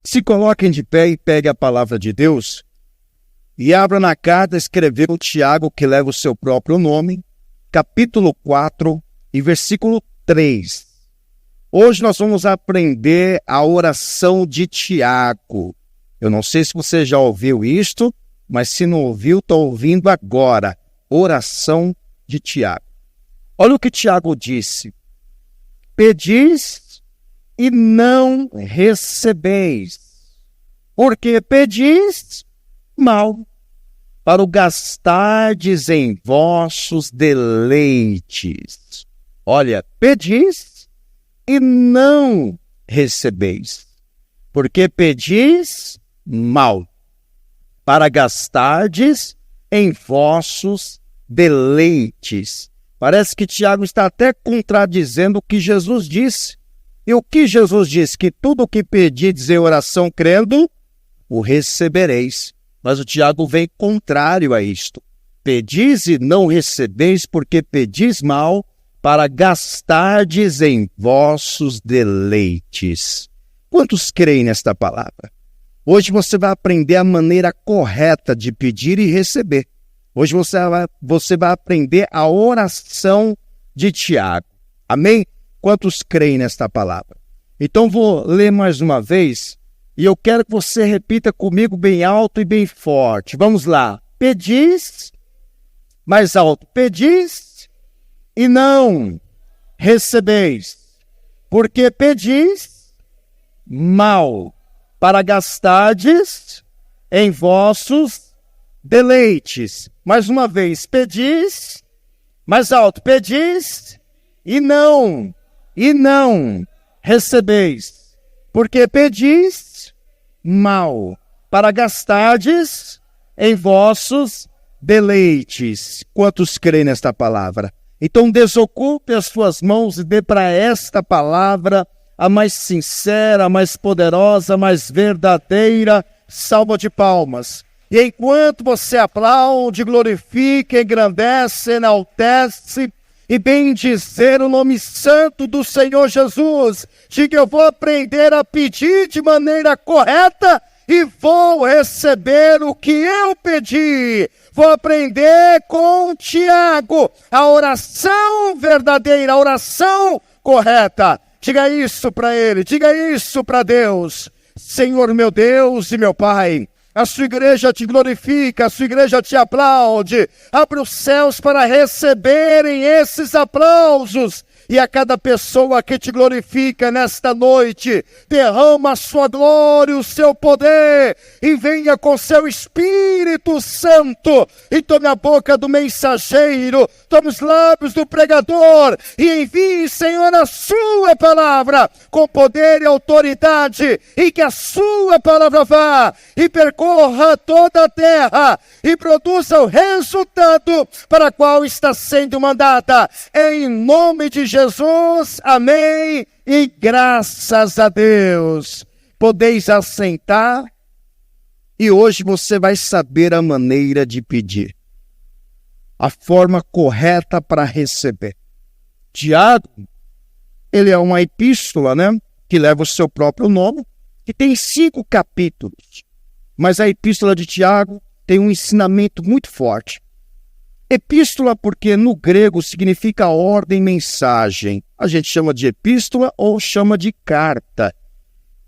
Se coloquem de pé e pegue a palavra de Deus e abra na carta, escreveu Tiago, que leva o seu próprio nome, capítulo 4 e versículo 3. Hoje nós vamos aprender a oração de Tiago. Eu não sei se você já ouviu isto, mas se não ouviu, está ouvindo agora. Oração de Tiago. Olha o que Tiago disse. Pedis e não recebeis, porque pedis mal, para o gastardes em vossos deleites. Olha, pedis e não recebeis, porque pedis mal, para gastardes em vossos deleites. Parece que Tiago está até contradizendo o que Jesus disse. E o que Jesus disse? Que tudo o que pedides em oração crendo, o recebereis. Mas o Tiago vem contrário a isto. Pedis e não recebeis, porque pedis mal, para gastardes em vossos deleites. Quantos creem nesta palavra? Hoje você vai aprender a maneira correta de pedir e receber. Hoje você vai aprender a oração de Tiago. Amém? Quantos creem nesta palavra? Então vou ler mais uma vez e eu quero que você repita comigo bem alto e bem forte. Vamos lá. Pedis, mais alto. Pedis e não recebeis, porque pedis mal, para gastardes em vossos deleites. Mais uma vez, pedis, mais alto, pedis e não recebeis, porque pedis mal, para gastardes em vossos deleites. Quantos creem nesta palavra? Então desocupe as suas mãos e dê para esta palavra a mais sincera, a mais poderosa, a mais verdadeira salva de palmas. E enquanto você aplaude, glorifica, engrandece, enaltece e bendizer o nome santo do Senhor Jesus, diga: eu vou aprender a pedir de maneira correta e vou receber o que eu pedi. Vou aprender com Tiago a oração verdadeira, a oração correta. Diga isso para ele, diga isso para Deus. Senhor meu Deus e meu Pai, a sua igreja te glorifica, a sua igreja te aplaude. Abre os céus para receberem esses aplausos. E a cada pessoa que te glorifica nesta noite, derrama a sua glória, o seu poder, e venha com seu Espírito Santo, e tome a boca do mensageiro, tome os lábios do pregador, e envie, Senhor, a sua palavra, com poder e autoridade, e que a sua palavra vá, e percorra toda a terra, e produza o resultado para o qual está sendo mandada, em nome de Jesus, amém, e graças a Deus. Podeis assentar, e hoje você vai saber a maneira de pedir, a forma correta para receber. Tiago, ele é uma epístola, que leva o seu próprio nome, que tem 5 capítulos, mas a epístola de Tiago tem um ensinamento muito forte. Epístola porque no grego significa ordem, mensagem. A gente chama de epístola ou chama de carta.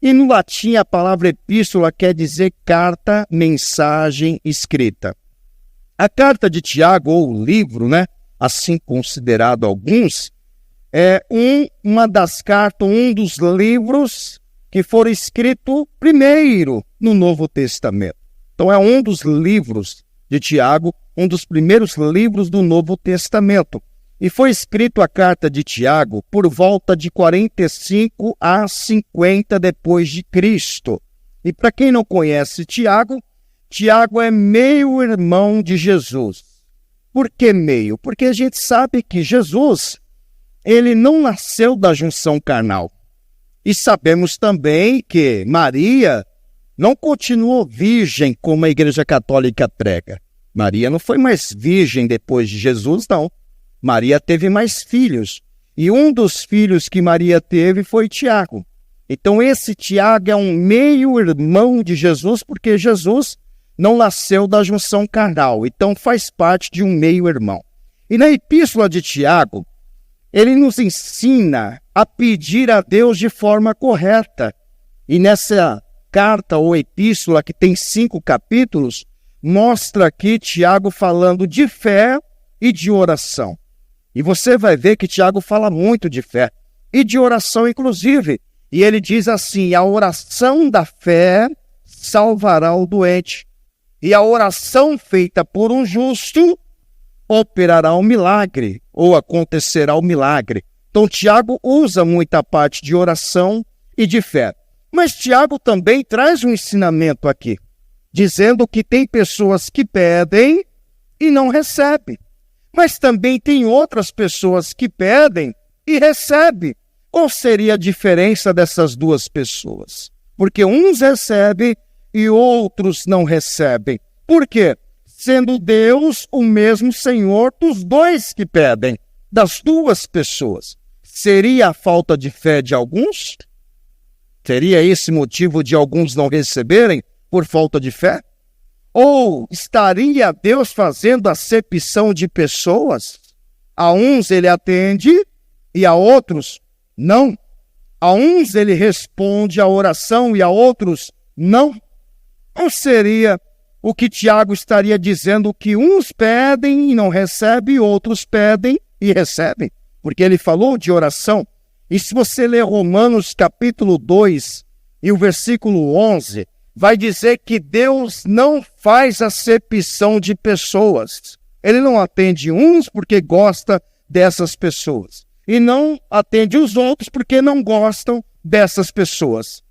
E no latim a palavra epístola quer dizer carta, mensagem escrita. A carta de Tiago, ou livro, assim considerado alguns, é uma das cartas, um dos livros que foram escritos primeiro no Novo Testamento. Então é um dos livros de Tiago, um dos primeiros livros do Novo Testamento. E foi escrito a carta de Tiago por volta de 45 a 50 depois de Cristo. E para quem não conhece Tiago, Tiago é meio-irmão de Jesus. Por que meio? Porque a gente sabe que Jesus, ele não nasceu da junção carnal. E sabemos também que Maria não continuou virgem como a Igreja Católica prega. Maria não foi mais virgem depois de Jesus, não. Maria teve mais filhos. E um dos filhos que Maria teve foi Tiago. Então esse Tiago é um meio-irmão de Jesus, porque Jesus não nasceu da junção carnal, então faz parte de um meio-irmão. E na epístola de Tiago, ele nos ensina a pedir a Deus de forma correta. E nessa carta ou epístola, que tem 5 capítulos, mostra aqui Tiago falando de fé e de oração. E você vai ver que Tiago fala muito de fé e de oração, inclusive. E ele diz assim: a oração da fé salvará o doente, e a oração feita por um justo operará um milagre, ou acontecerá um milagre. Então, Tiago usa muita parte de oração e de fé. Mas Tiago também traz um ensinamento aqui, dizendo que tem pessoas que pedem e não recebem. Mas também tem outras pessoas que pedem e recebem. Qual seria a diferença dessas duas pessoas? Porque uns recebem e outros não recebem. Por quê? Sendo Deus o mesmo Senhor dos dois que pedem, das duas pessoas. Seria a falta de fé de alguns? Seria esse motivo de alguns não receberem por falta de fé? Ou estaria Deus fazendo acepção de pessoas? A uns ele atende e a outros não. A uns ele responde a oração e a outros não. Ou seria o que Tiago estaria dizendo, que uns pedem e não recebem, e outros pedem e recebem? Porque ele falou de oração. E se você ler Romanos capítulo 2 e o versículo 11, vai dizer que Deus não faz acepção de pessoas. Ele não atende uns porque gosta dessas pessoas, e não atende os outros porque não gostam dessas pessoas.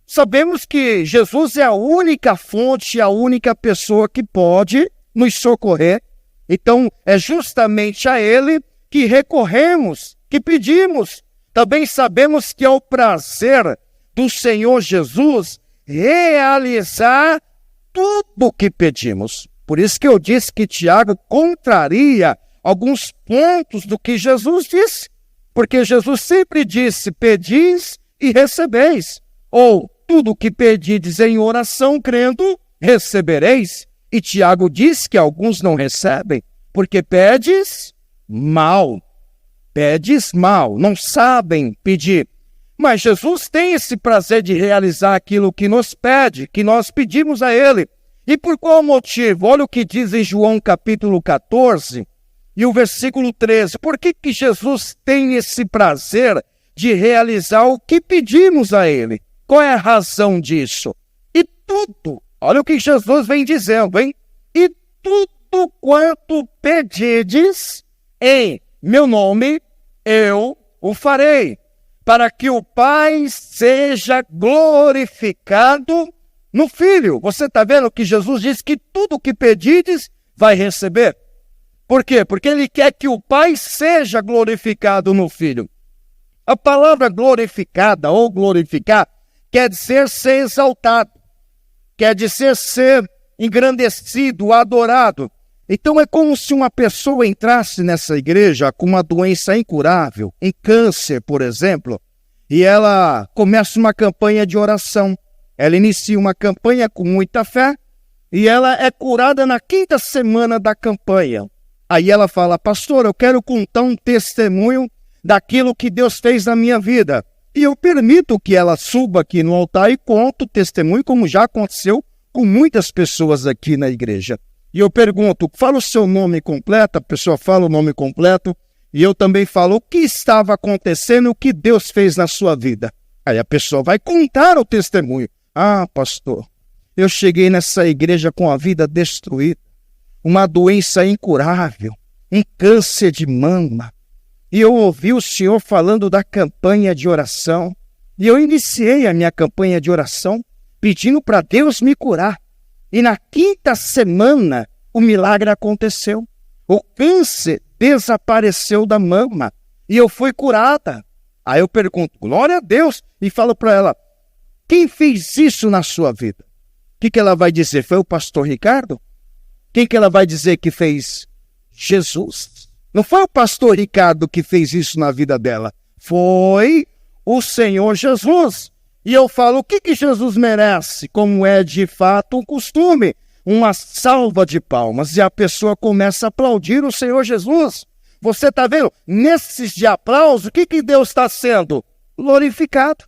Sabemos que Jesus é a única fonte, a única pessoa que pode nos socorrer. Então, é justamente a Ele que recorremos, que pedimos. Também sabemos que é o prazer do Senhor Jesus realizar tudo o que pedimos. Por isso que eu disse que Tiago contraria alguns pontos do que Jesus disse. Porque Jesus sempre disse: pedis e recebeis. Ou tudo o que pedides em oração, crendo, recebereis. E Tiago diz que alguns não recebem, porque pedes mal. Pedes mal, não sabem pedir. Mas Jesus tem esse prazer de realizar aquilo que nos pede, que nós pedimos a Ele. E por qual motivo? Olha o que diz em João capítulo 14 e o versículo 13. Por que Jesus tem esse prazer de realizar o que pedimos a Ele? Qual é a razão disso? E tudo, olha o que Jesus vem dizendo, hein? E tudo quanto pedides em meu nome, eu o farei, para que o Pai seja glorificado no Filho. Você está vendo que Jesus diz que tudo que pedides vai receber? Por quê? Porque Ele quer que o Pai seja glorificado no Filho. A palavra glorificada ou glorificar quer dizer ser exaltado, quer dizer ser engrandecido, adorado. Então é como se uma pessoa entrasse nessa igreja com uma doença incurável, em câncer, por exemplo, e ela começa uma campanha de oração. Ela inicia uma campanha com muita fé e ela é curada na 5ª semana da campanha. Aí ela fala: pastor, eu quero contar um testemunho daquilo que Deus fez na minha vida. E eu permito que ela suba aqui no altar e conte o testemunho, como já aconteceu com muitas pessoas aqui na igreja. E eu pergunto: fala o seu nome completo? A pessoa fala o nome completo. E eu também falo o que estava acontecendo, o que Deus fez na sua vida. Aí a pessoa vai contar o testemunho. Ah, pastor, eu cheguei nessa igreja com a vida destruída, uma doença incurável, um câncer de mama. E eu ouvi o senhor falando da campanha de oração. E eu iniciei a minha campanha de oração pedindo para Deus me curar. E na 5ª semana o milagre aconteceu. O câncer desapareceu da mama e eu fui curada. Aí eu pergunto: glória a Deus. E falo para ela: quem fez isso na sua vida? O que ela vai dizer? Foi o pastor Ricardo? Quem que ela vai dizer que fez? Jesus. Não foi o pastor Ricardo que fez isso na vida dela. Foi o Senhor Jesus. E eu falo, o que Jesus merece? Como é de fato um costume, uma salva de palmas. E a pessoa começa a aplaudir o Senhor Jesus. Você está vendo? Nesses de aplauso, o que Deus está sendo? Glorificado.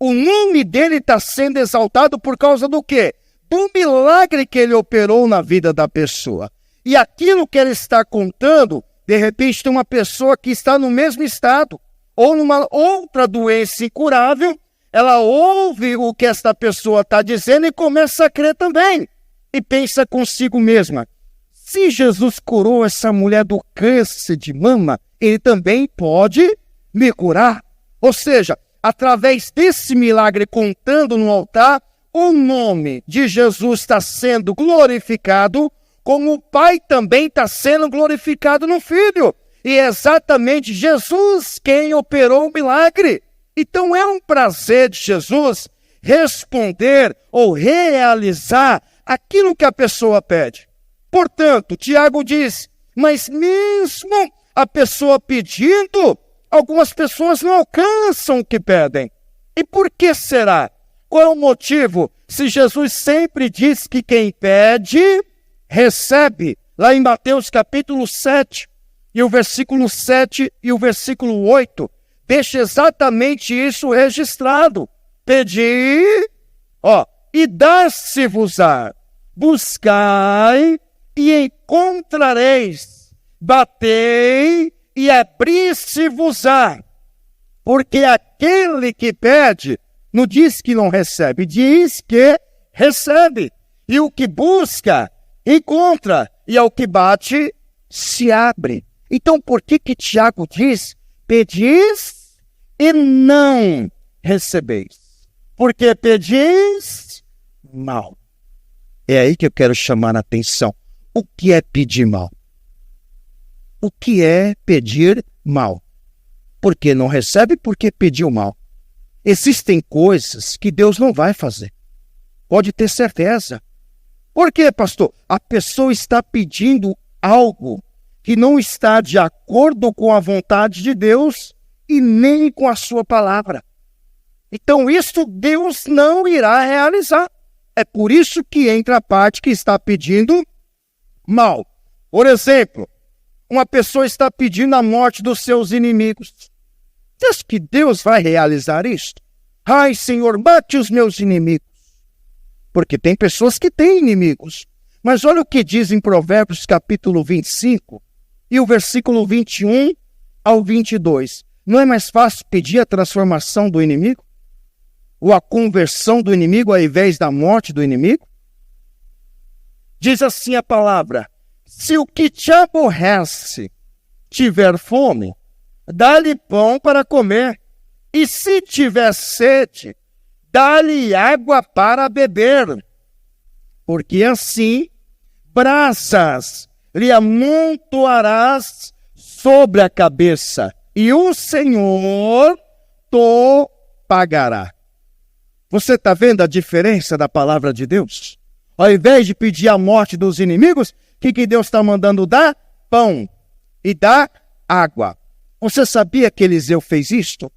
O nome dele está sendo exaltado por causa do quê? Do milagre que ele operou na vida da pessoa. E aquilo que ele está contando, de repente tem uma pessoa que está no mesmo estado, ou numa outra doença incurável, ela ouve o que esta pessoa está dizendo e começa a crer também. E pensa consigo mesma, se Jesus curou essa mulher do câncer de mama, ele também pode me curar. Ou seja, através desse milagre contando no altar, o nome de Jesus está sendo glorificado, como o Pai também está sendo glorificado no Filho. E é exatamente Jesus quem operou o milagre. Então é um prazer de Jesus responder ou realizar aquilo que a pessoa pede. Portanto, Tiago diz, mas mesmo a pessoa pedindo, algumas pessoas não alcançam o que pedem. E por que será? Qual é o motivo? Se Jesus sempre diz que quem pede, recebe. Lá em Mateus capítulo 7, e o versículo 7 e o versículo 8, deixa exatamente isso registrado. Pedi, e dar-se-vos-á. Buscai e encontrareis. Batei e abrir-se-vos-á. Porque aquele que pede, não diz que não recebe, diz que recebe. E o que busca, encontra. E ao que bate, se abre. Então, por que Tiago diz, pedis e não recebeis? Porque pedis mal. É aí que eu quero chamar a atenção. O que é pedir mal? O que é pedir mal? Porque não recebe, porque pediu mal. Existem coisas que Deus não vai fazer. Pode ter certeza. Por quê, pastor? A pessoa está pedindo algo que não está de acordo com a vontade de Deus e nem com a sua palavra. Então, isso Deus não irá realizar. É por isso que entra a parte que está pedindo mal. Por exemplo, uma pessoa está pedindo a morte dos seus inimigos. Você acha que Deus vai realizar isto? Ai, Senhor, mate os meus inimigos. Porque tem pessoas que têm inimigos. Mas olha o que diz em Provérbios capítulo 25 e o versículo 21 ao 22. Não é mais fácil pedir a transformação do inimigo? Ou a conversão do inimigo ao invés da morte do inimigo? Diz assim a palavra: se o que te aborrece tiver fome, dá-lhe pão para comer, e se tiver sede, dá-lhe água para beber, porque assim brasas lhe amontoarás sobre a cabeça, e o Senhor te pagará. Você está vendo a diferença da palavra de Deus? Ao invés de pedir a morte dos inimigos, o que Deus está mandando dar? Pão e dar água. Você sabia que Eliseu fez isto?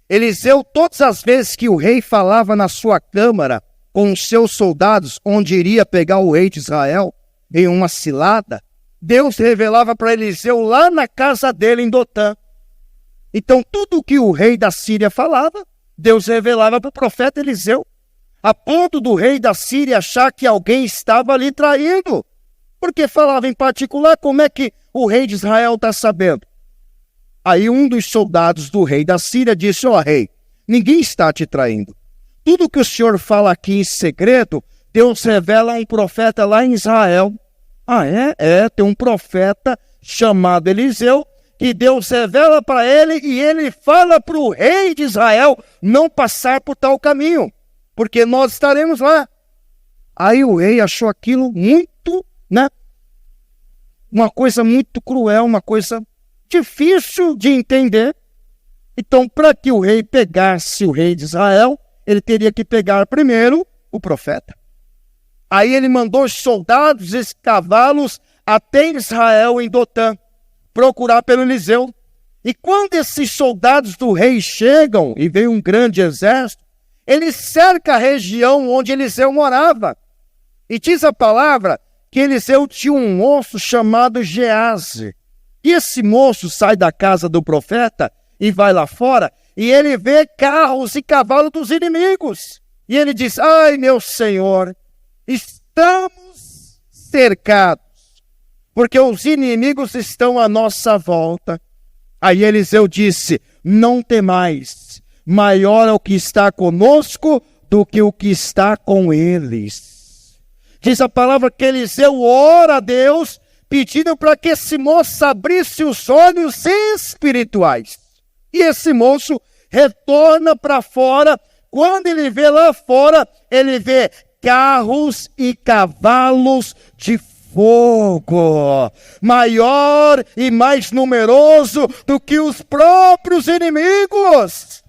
Eliseu, todas as vezes que o rei falava na sua câmara com os seus soldados, onde iria pegar o rei de Israel em uma cilada, Deus revelava para Eliseu lá na casa dele em Dotã. Então, tudo que o rei da Síria falava, Deus revelava para o profeta Eliseu, a ponto do rei da Síria achar que alguém estava ali traindo. Porque falava em particular, como é que o rei de Israel está sabendo? Aí um dos soldados do rei da Síria disse: rei, ninguém está te traindo. Tudo que o senhor fala aqui em segredo, Deus revela a um profeta lá em Israel. Tem um profeta chamado Eliseu, que Deus revela para ele e ele fala para o rei de Israel não passar por tal caminho, porque nós estaremos lá. Aí o rei achou aquilo muito, uma coisa muito cruel, uma coisa difícil de entender. Então, para que o rei pegasse o rei de Israel, ele teria que pegar primeiro o profeta. Aí ele mandou os soldados e cavalos até Israel em Dotã, procurar pelo Eliseu. E quando esses soldados do rei chegam, e vem um grande exército, ele cerca a região onde Eliseu morava. E diz a palavra que Eliseu tinha um moço chamado Geazi. E esse moço sai da casa do profeta e vai lá fora, e ele vê carros e cavalos dos inimigos. E ele diz: ai, meu Senhor, estamos cercados, porque os inimigos estão à nossa volta. Aí Eliseu disse: não temais, maior é o que está conosco do que o que está com eles. Diz a palavra que Eliseu ora a Deus, pedindo para que esse moço abrisse os olhos espirituais. E esse moço retorna para fora. Quando ele vê lá fora, ele vê carros e cavalos de fogo, maior e mais numeroso do que os próprios inimigos.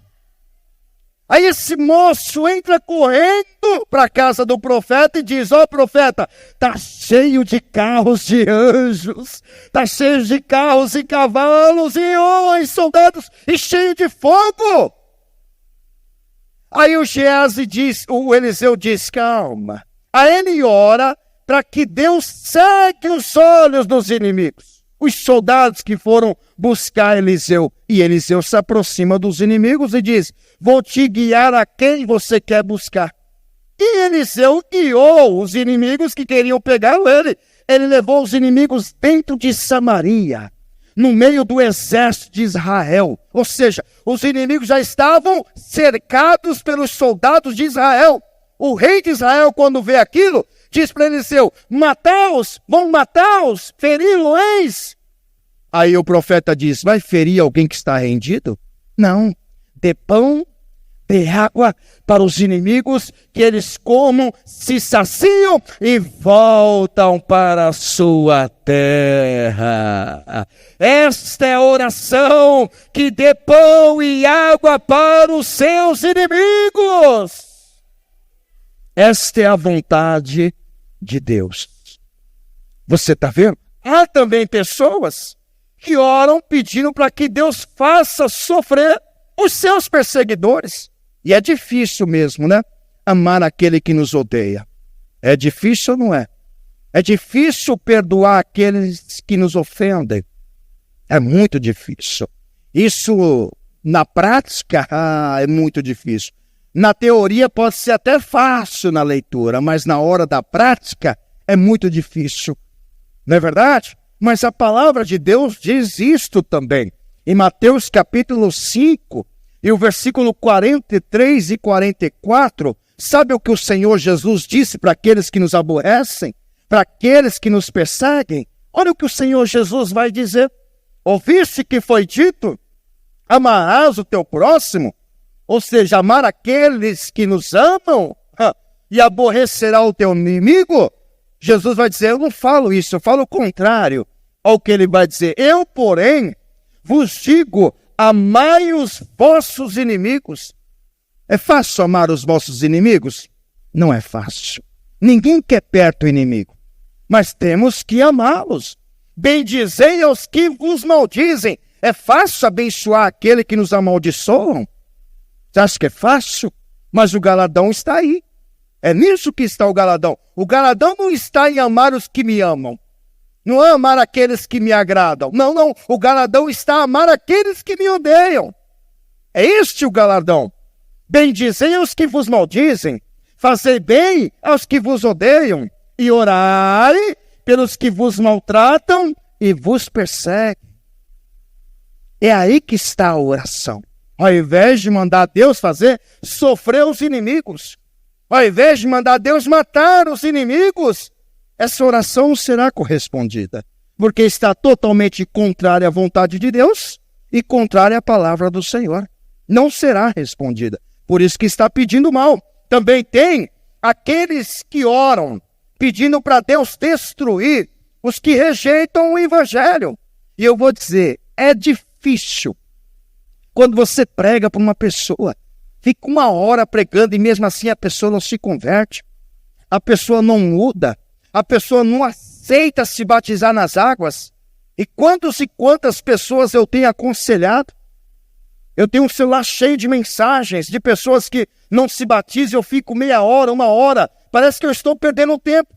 Aí esse moço entra correndo para a casa do profeta e diz: ó profeta, está cheio de carros de anjos, está cheio de carros e cavalos e homens, soldados, e cheio de fogo. Aí o Eliseu diz: calma. Aí ele ora para que Deus cegue os olhos dos inimigos. Os soldados que foram buscar Eliseu. E Eliseu se aproxima dos inimigos e diz: vou te guiar a quem você quer buscar. E Eliseu guiou os inimigos que queriam pegar ele. Ele levou os inimigos dentro de Samaria, no meio do exército de Israel. Ou seja, os inimigos já estavam cercados pelos soldados de Israel. O rei de Israel, quando vê aquilo, diz para Eliseu: matá-os, vão matá-os, feri-los. Aí o profeta diz: vai ferir alguém que está rendido? Não, dê pão, dê água para os inimigos, que eles comam, se saciam e voltam para a sua terra. Esta é a oração que dê pão e água para os seus inimigos. Esta é a vontade de Deus. Você está vendo? Há também pessoas que oram pedindo para que Deus faça sofrer os seus perseguidores. E é difícil mesmo, né? Amar aquele que nos odeia. É difícil ou não é? É difícil perdoar aqueles que nos ofendem. É muito difícil. Isso, na prática, é muito difícil. Na teoria pode ser até fácil na leitura, mas na hora da prática é muito difícil. Não é verdade? Mas a palavra de Deus diz isto também. Em Mateus capítulo 5, e o versículo 43 e 44, sabe o que o Senhor Jesus disse para aqueles que nos aborrecem? Para aqueles que nos perseguem? Olha o que o Senhor Jesus vai dizer. Ouviste que foi dito? Amarás o teu próximo? Ou seja, amar aqueles que nos amam e aborrecerá o teu inimigo? Jesus vai dizer: eu não falo isso, eu falo o contrário ao que ele vai dizer. Eu, porém, vos digo, amai os vossos inimigos. É fácil amar os vossos inimigos? Não é fácil. Ninguém quer perto o inimigo, mas temos que amá-los. Bendizei aos que vos maldizem. É fácil abençoar aquele que nos amaldiçoam? Você acha que é fácil? Mas o galardão está aí. É nisso que está o galardão. O galardão não está em amar os que me amam. Não é amar aqueles que me agradam. Não, não. O galardão está em amar aqueles que me odeiam. É este o galardão. Bendizei aos que vos maldizem. Fazei bem aos que vos odeiam. E orai pelos que vos maltratam e vos perseguem. É aí que está a oração. Ao invés de mandar Deus fazer sofrer os inimigos, ao invés de mandar Deus matar os inimigos, essa oração não será correspondida, porque está totalmente contrária à vontade de Deus e contrária à palavra do Senhor. Não será respondida. Por isso que está pedindo mal. Também tem aqueles que oram, pedindo para Deus destruir os que rejeitam o evangelho. E eu vou dizer, é difícil. Quando você prega para uma pessoa, fica 1 hora pregando e mesmo assim a pessoa não se converte, a pessoa não muda, a pessoa não aceita se batizar nas águas. E quantas pessoas eu tenho aconselhado? Eu tenho um celular cheio de mensagens de pessoas que não se batizam, eu fico meia hora, 1 hora. Parece que eu estou perdendo tempo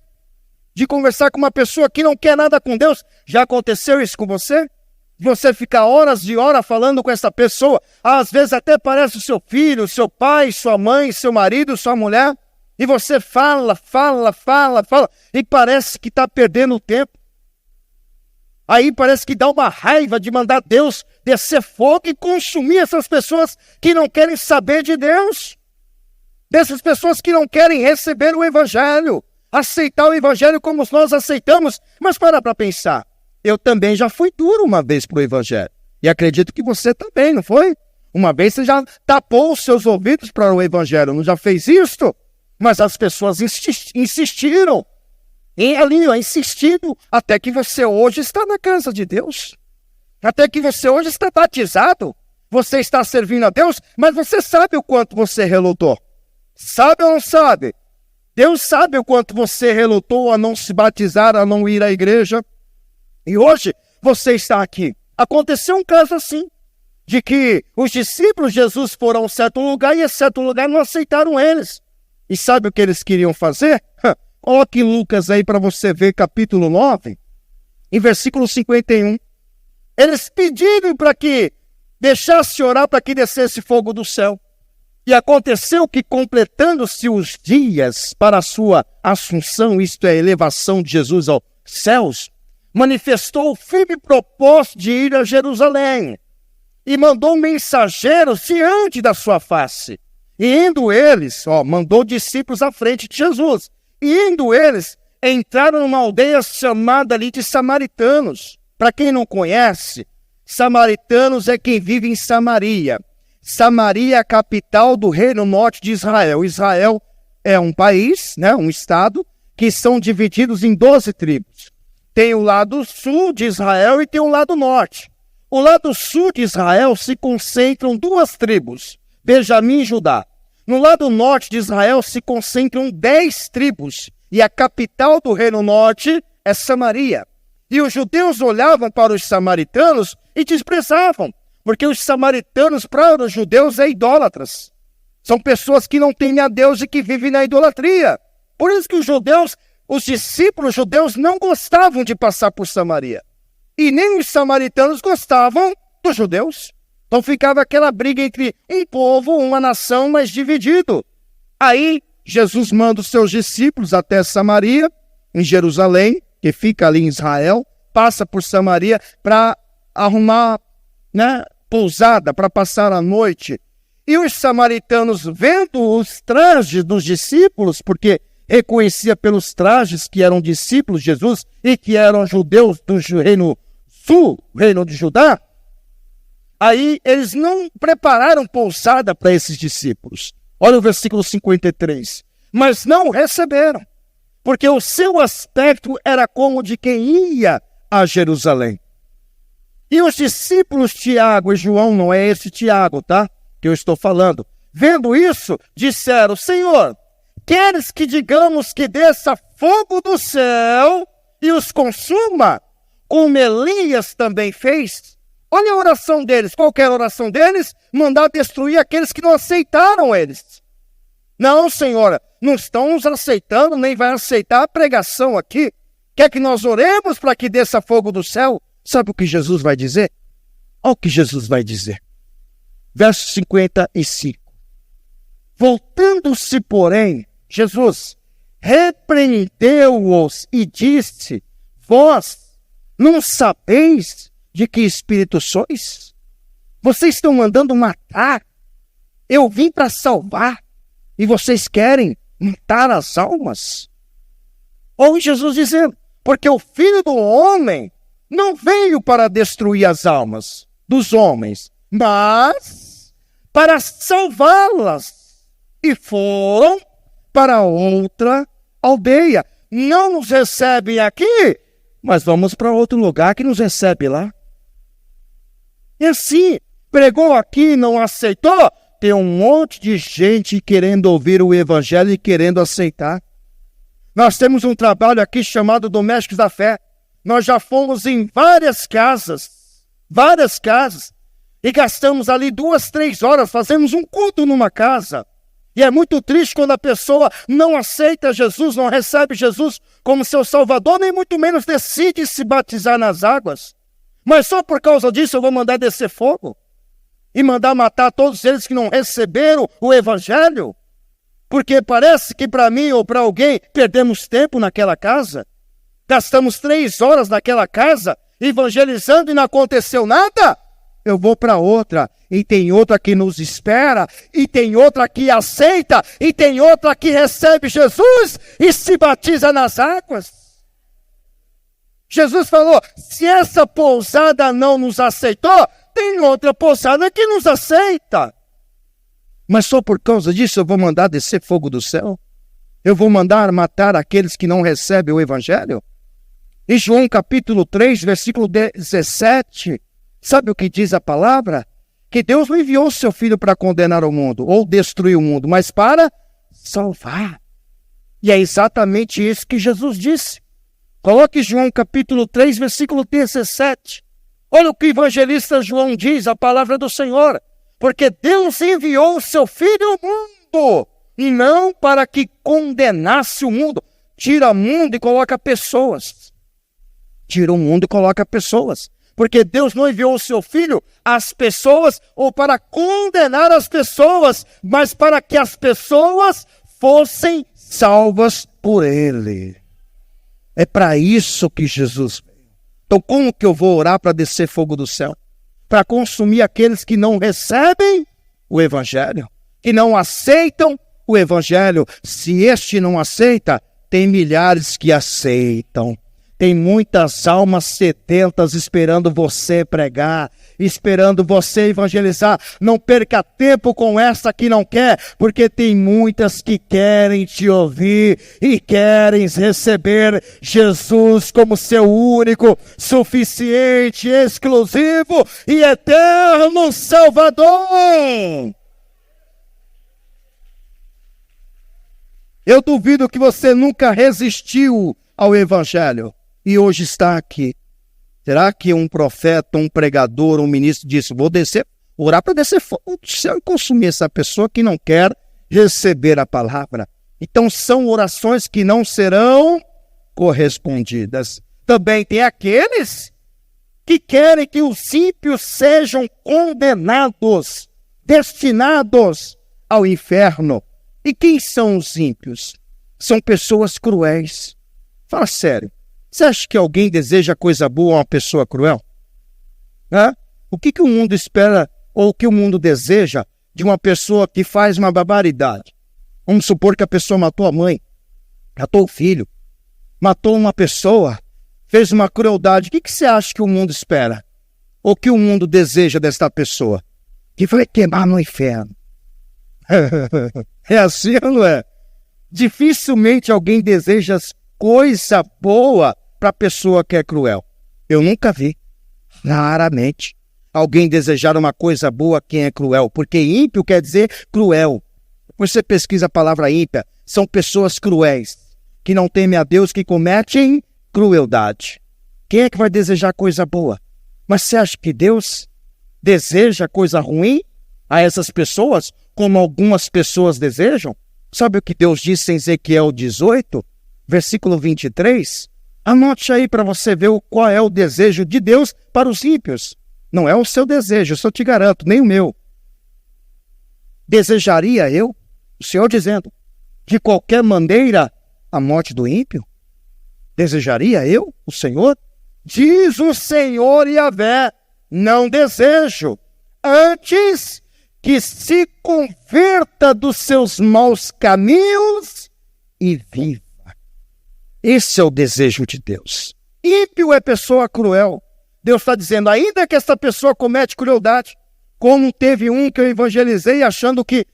de conversar com uma pessoa que não quer nada com Deus. Já aconteceu isso com você? Você fica horas e horas falando com essa pessoa. Às vezes até parece o seu filho, seu pai, sua mãe, seu marido, sua mulher. E você fala, e parece que está perdendo tempo. Aí parece que dá uma raiva de mandar Deus descer fogo e consumir essas pessoas que não querem saber de Deus. Dessas pessoas que não querem receber o Evangelho, aceitar o Evangelho como nós aceitamos. Mas para pensar, eu também já fui duro uma vez para o Evangelho. E acredito que você também, não foi? Uma vez você já tapou os seus ouvidos para o Evangelho, não já fez isso? Mas as pessoas insistiram. E ali, insistindo, até que você hoje está na casa de Deus. Até que você hoje está batizado. Você está servindo a Deus, mas você sabe o quanto você relutou. Sabe ou não sabe? Deus sabe o quanto você relutou a não se batizar, a não ir à igreja. E hoje você está aqui. Aconteceu um caso assim, de que os discípulos de Jesus foram a um certo lugar e a certo lugar não aceitaram eles. E sabe o que eles queriam fazer? Coloque Lucas aí para você ver, capítulo 9, em versículo 51. Eles pediram para que deixasse orar para que descesse fogo do céu. E aconteceu que, completando-se os dias para a sua assunção, isto é, a elevação de Jesus aos céus, manifestou o firme propósito de ir a Jerusalém. E mandou mensageiros diante da sua face. E indo eles, mandou discípulos à frente de Jesus. E indo eles, entraram numa aldeia chamada ali de Samaritanos. Para quem não conhece, Samaritanos é quem vive em Samaria. Samaria é a capital do reino norte de Israel. Israel é um país, um estado, que são divididos em 12 tribos. Tem o lado sul de Israel e tem o lado norte. O lado sul de Israel se concentram 2 tribos, Benjamim e Judá. No lado norte de Israel se concentram 10 tribos, e a capital do reino norte é Samaria. E os judeus olhavam para os samaritanos e desprezavam, porque os samaritanos, para os judeus, é idólatras. São pessoas que não temem a Deus e que vivem na idolatria. Por isso que os discípulos judeus não gostavam de passar por Samaria. E nem os samaritanos gostavam dos judeus. Então ficava aquela briga entre um povo, uma nação, mas dividido. Aí Jesus manda os seus discípulos até Samaria, em Jerusalém, que fica ali em Israel, passa por Samaria para arrumar pousada, para passar a noite. E os samaritanos, vendo os trajes dos discípulos, porque reconhecia pelos trajes que eram discípulos de Jesus e que eram judeus do reino sul, reino de Judá, aí eles não prepararam pousada para esses discípulos. Olha o versículo 53. Mas não receberam, porque o seu aspecto era como de quem ia a Jerusalém. E os discípulos Tiago e João, não é esse Tiago, tá? Que eu estou falando. Vendo isso, disseram: Senhor, queres que digamos que desça fogo do céu e os consuma, como Elias também fez? Olha a oração deles. Qual que era a oração deles? Mandar destruir aqueles que não aceitaram eles. Não, Senhora, não estão nos aceitando, nem vai aceitar a pregação aqui. Quer que nós oremos para que desça fogo do céu? Sabe o que Jesus vai dizer? Olha o que Jesus vai dizer. Verso 55. Voltando-se, porém, Jesus repreendeu-os e disse: Vós não sabeis de que espírito sois? Vocês estão mandando matar. Eu vim para salvar e vocês querem matar as almas? Ou Jesus dizendo: porque o Filho do Homem não veio para destruir as almas dos homens, mas para salvá-las. E foram para outra aldeia. Não nos recebem aqui, mas vamos para outro lugar que nos recebe lá. E assim, pregou aqui, não aceitou, tem um monte de gente querendo ouvir o Evangelho e querendo aceitar. Nós temos um trabalho aqui chamado Domésticos da Fé. Nós já fomos em várias casas, e gastamos ali 2, 3 horas, fazemos um culto numa casa. E é muito triste quando a pessoa não aceita Jesus, não recebe Jesus como seu Salvador, nem muito menos decide se batizar nas águas. Mas só por causa disso eu vou mandar descer fogo e mandar matar todos eles que não receberam o Evangelho? Porque parece que para mim ou para alguém perdemos tempo naquela casa. Gastamos 3 horas naquela casa evangelizando e não aconteceu nada. Eu vou para outra, e tem outra que nos espera, e tem outra que aceita, e tem outra que recebe Jesus e se batiza nas águas. Jesus falou, se essa pousada não nos aceitou, tem outra pousada que nos aceita. Mas só por causa disso eu vou mandar descer fogo do céu? Eu vou mandar matar aqueles que não recebem o Evangelho? Em João capítulo 3, versículo 17, sabe o que diz a palavra? Que Deus não enviou o seu Filho para condenar o mundo, ou destruir o mundo, mas para salvar. E é exatamente isso que Jesus disse. Coloque João capítulo 3, versículo 17. Olha o que o evangelista João diz, a palavra do Senhor. Porque Deus enviou o seu Filho ao mundo, e não para que condenasse o mundo. Tira o mundo e coloca pessoas. Tira o mundo e coloca pessoas. Porque Deus não enviou o seu Filho às pessoas ou para condenar as pessoas, mas para que as pessoas fossem salvas por Ele. É para isso que Jesus veio. Então como que eu vou orar para descer fogo do céu? Para consumir aqueles que não recebem o Evangelho, que não aceitam o Evangelho. Se este não aceita, tem milhares que aceitam. Tem muitas almas sedentas esperando você pregar, esperando você evangelizar. Não perca tempo com essa que não quer, porque tem muitas que querem te ouvir e querem receber Jesus como seu único, suficiente, exclusivo e eterno Salvador. Eu duvido que você nunca resistiu ao Evangelho e hoje está aqui. Será que um profeta, um pregador, um ministro disse, vou descer, orar para descer fogo do céu e consumir essa pessoa que não quer receber a palavra? Então são orações que não serão correspondidas. Também tem aqueles que querem que os ímpios sejam condenados, destinados ao inferno. E quem são os ímpios? São pessoas cruéis. Fala sério, você acha que alguém deseja coisa boa a uma pessoa cruel? O que o mundo espera ou o que o mundo deseja de uma pessoa que faz uma barbaridade? Vamos supor que a pessoa matou a mãe, matou o filho, matou uma pessoa, fez uma crueldade. O que você acha que o mundo espera? Ou que o mundo deseja desta pessoa? Que vai queimar no inferno. É assim ou não é? Dificilmente alguém deseja coisa boa para a pessoa que é cruel. Eu nunca vi, raramente, alguém desejar uma coisa boa a quem é cruel, porque ímpio quer dizer cruel. Depois você pesquisa a palavra ímpia, são pessoas cruéis, que não temem a Deus, que cometem crueldade. Quem é que vai desejar coisa boa? Mas você acha que Deus deseja coisa ruim a essas pessoas, como algumas pessoas desejam? Sabe o que Deus disse em Ezequiel 18? Versículo 23, anote aí para você ver qual é o desejo de Deus para os ímpios. Não é o seu desejo, isso eu te garanto, nem o meu. Desejaria eu, o Senhor dizendo, de qualquer maneira, a morte do ímpio? Desejaria eu, o Senhor? Diz o Senhor Yahvé, não desejo, antes que se converta dos seus maus caminhos e viva. Esse é o desejo de Deus. Ímpio é pessoa cruel. Deus está dizendo, ainda que essa pessoa comete crueldade, como teve um que eu evangelizei achando que,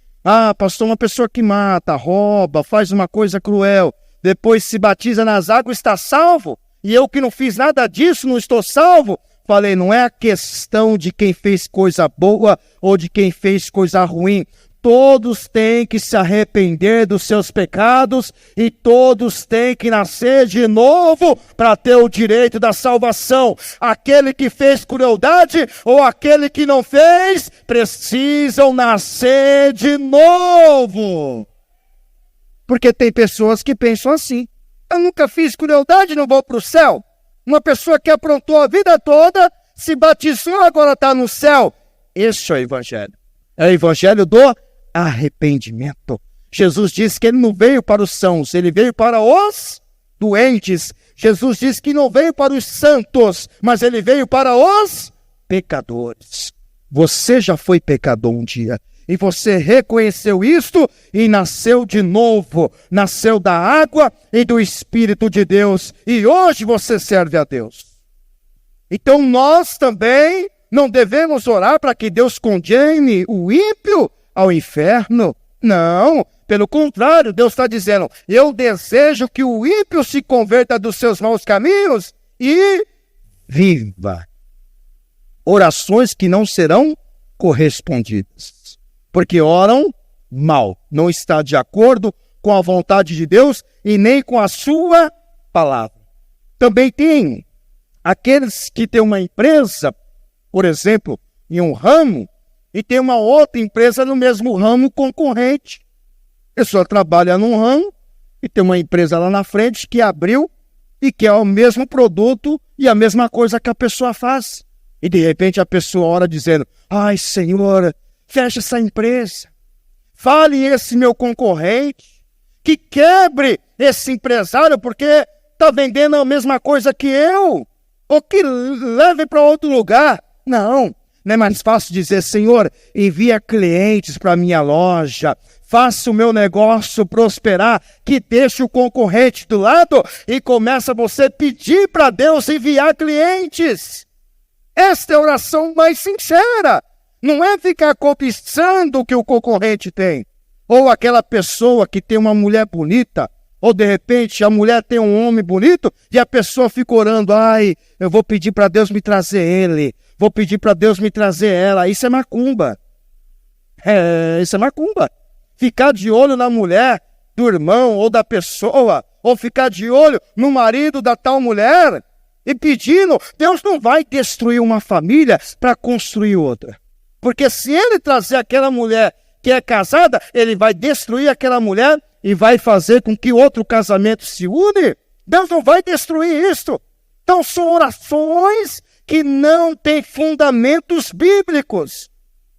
pastor, uma pessoa que mata, rouba, faz uma coisa cruel, depois se batiza nas águas, está salvo, e eu que não fiz nada disso, não estou salvo. Falei, não é a questão de quem fez coisa boa ou de quem fez coisa ruim. todos têm que se arrepender dos seus pecados e todos têm que nascer de novo para ter o direito da salvação. Aquele que fez crueldade ou aquele que não fez, precisam nascer de novo. Porque tem pessoas que pensam assim: eu nunca fiz crueldade, não vou para o céu. Uma pessoa que aprontou a vida toda, se batizou, agora está no céu. Esse é o evangelho. É o evangelho do arrependimento. Jesus disse que ele não veio para os sãos, ele veio para os doentes. Jesus disse que não veio para os santos, mas ele veio para os pecadores. Você já foi pecador um dia, e você reconheceu isto e nasceu de novo. Nasceu da água e do Espírito de Deus, e hoje você serve a Deus. Então nós também não devemos orar para que Deus condene o ímpio ao inferno. Não, pelo contrário, Deus está dizendo: eu desejo que o ímpio se converta dos seus maus caminhos e viva. Orações que não serão correspondidas, porque oram mal, não está de acordo com a vontade de Deus e nem com a sua palavra. Também tem aqueles que têm uma empresa, por exemplo, em um ramo, e tem uma outra empresa no mesmo ramo concorrente. A pessoa trabalha num ramo e tem uma empresa lá na frente que abriu e quer o mesmo produto e a mesma coisa que a pessoa faz. E de repente a pessoa ora dizendo: ai, Senhor, fecha essa empresa. Fale esse meu concorrente, que quebre esse empresário porque está vendendo a mesma coisa que eu. Ou que leve para outro lugar. Não é mais fácil dizer: Senhor, envia clientes para a minha loja, faça o meu negócio prosperar, que deixe o concorrente do lado e começa você pedir para Deus enviar clientes. Esta é a oração mais sincera. Não é ficar cobiçando o que o concorrente tem. Ou aquela pessoa que tem uma mulher bonita, ou de repente a mulher tem um homem bonito e a pessoa fica orando: ai, eu vou pedir para Deus me trazer ele, vou pedir para Deus me trazer ela. Isso é macumba. Isso é macumba. Ficar de olho na mulher do irmão ou da pessoa, ou ficar de olho no marido da tal mulher e pedindo. Deus não vai destruir uma família para construir outra. Porque se ele trazer aquela mulher que é casada, ele vai destruir aquela mulher e vai fazer com que outro casamento se une. Deus não vai destruir isso. Então são orações que não têm fundamentos bíblicos.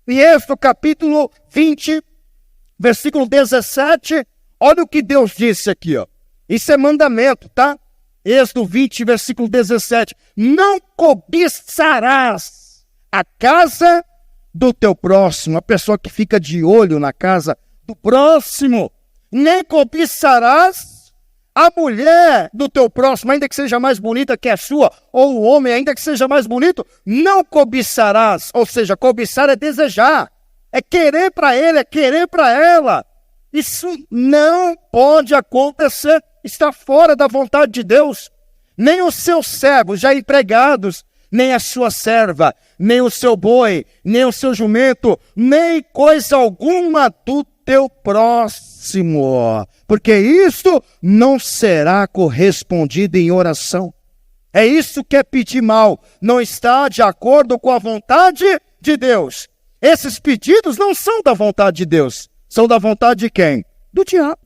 E Êxodo capítulo 20, versículo 17, olha o que Deus disse aqui, ó. Isso é mandamento, tá? Êxodo 20, versículo 17. Não cobiçarás a casa do teu próximo, a pessoa que fica de olho na casa do próximo. Nem cobiçarás a mulher do teu próximo, ainda que seja mais bonita que a sua, ou o homem, ainda que seja mais bonito, não cobiçarás. Ou seja, cobiçar é desejar, é querer para ele, é querer para ela. Isso não pode acontecer, está fora da vontade de Deus. Nem os seus servos já empregados, nem a sua serva, nem o seu boi, nem o seu jumento, nem coisa alguma do teu próximo, porque isso não será correspondido em oração. É isso que é pedir mal, não está de acordo com a vontade de Deus. Esses pedidos não são da vontade de Deus, são da vontade de quem? Do diabo.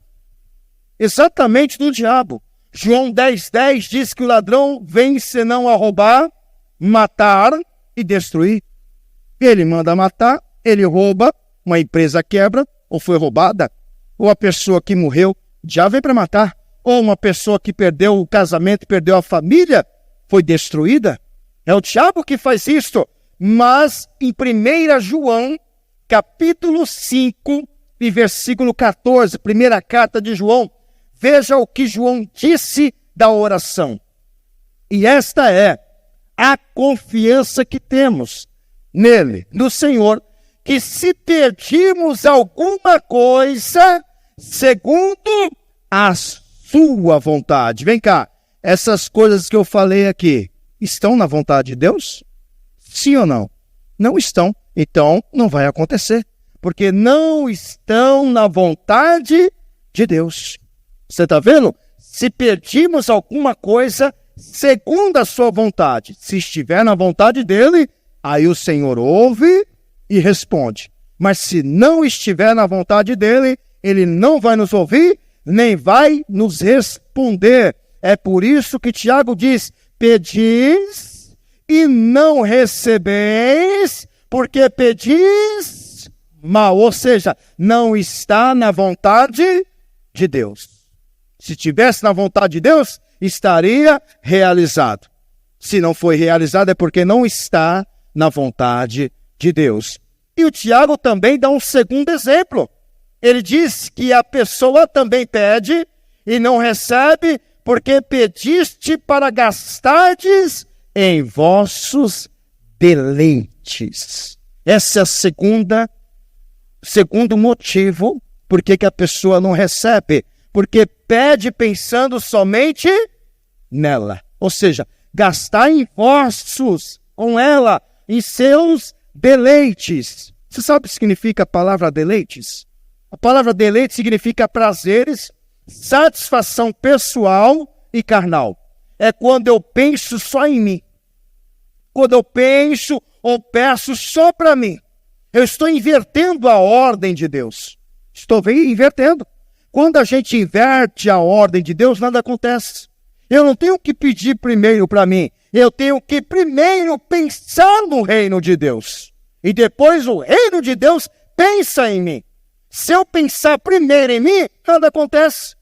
Exatamente do diabo. João 10:10 diz que o ladrão vem senão a roubar, matar e destruir. Ele manda matar, ele rouba, uma empresa quebra, ou foi roubada, ou a pessoa que morreu já veio para matar, ou uma pessoa que perdeu o casamento, perdeu a família, foi destruída. É o diabo que faz isto. Mas em 1 João, capítulo 5, e versículo 14, primeira carta de João, veja o que João disse da oração. E esta é a confiança que temos nele, no Senhor, que se pedirmos alguma coisa segundo a sua vontade. Vem cá, essas coisas que eu falei aqui, estão na vontade de Deus? Sim ou não? Não estão, então não vai acontecer. porque não estão na vontade de Deus. Você está vendo? Se pedimos alguma coisa segundo a sua vontade, se estiver na vontade dele, aí o Senhor ouve e responde. Mas se não estiver na vontade dele, ele não vai nos ouvir, nem vai nos responder. É por isso que Tiago diz, pedis e não recebeis, porque pedis mal. Ou seja, não está na vontade de Deus. Se estivesse na vontade de Deus, estaria realizado. Se não foi realizado, é porque não está na vontade de Deus. E o Tiago também dá um segundo exemplo. Ele diz que a pessoa também pede e não recebe, porque pediste para gastardes em vossos deleites. Esse é o segundo motivo por que a pessoa não recebe. Porque pede pensando somente nela. Ou seja, gastar em vossos, com ela, em seus deleites. Você sabe o que significa a palavra deleites? A palavra deleite significa prazeres, satisfação pessoal e carnal. É quando eu penso só em mim. Quando eu penso ou peço só para mim. Eu estou invertendo a ordem de Deus. Estou invertendo. Quando a gente inverte a ordem de Deus, nada acontece. Eu não tenho que pedir primeiro para mim. Eu tenho que primeiro pensar no reino de Deus. E depois o reino de Deus pensa em mim. Se eu pensar primeiro em mim, nada acontece.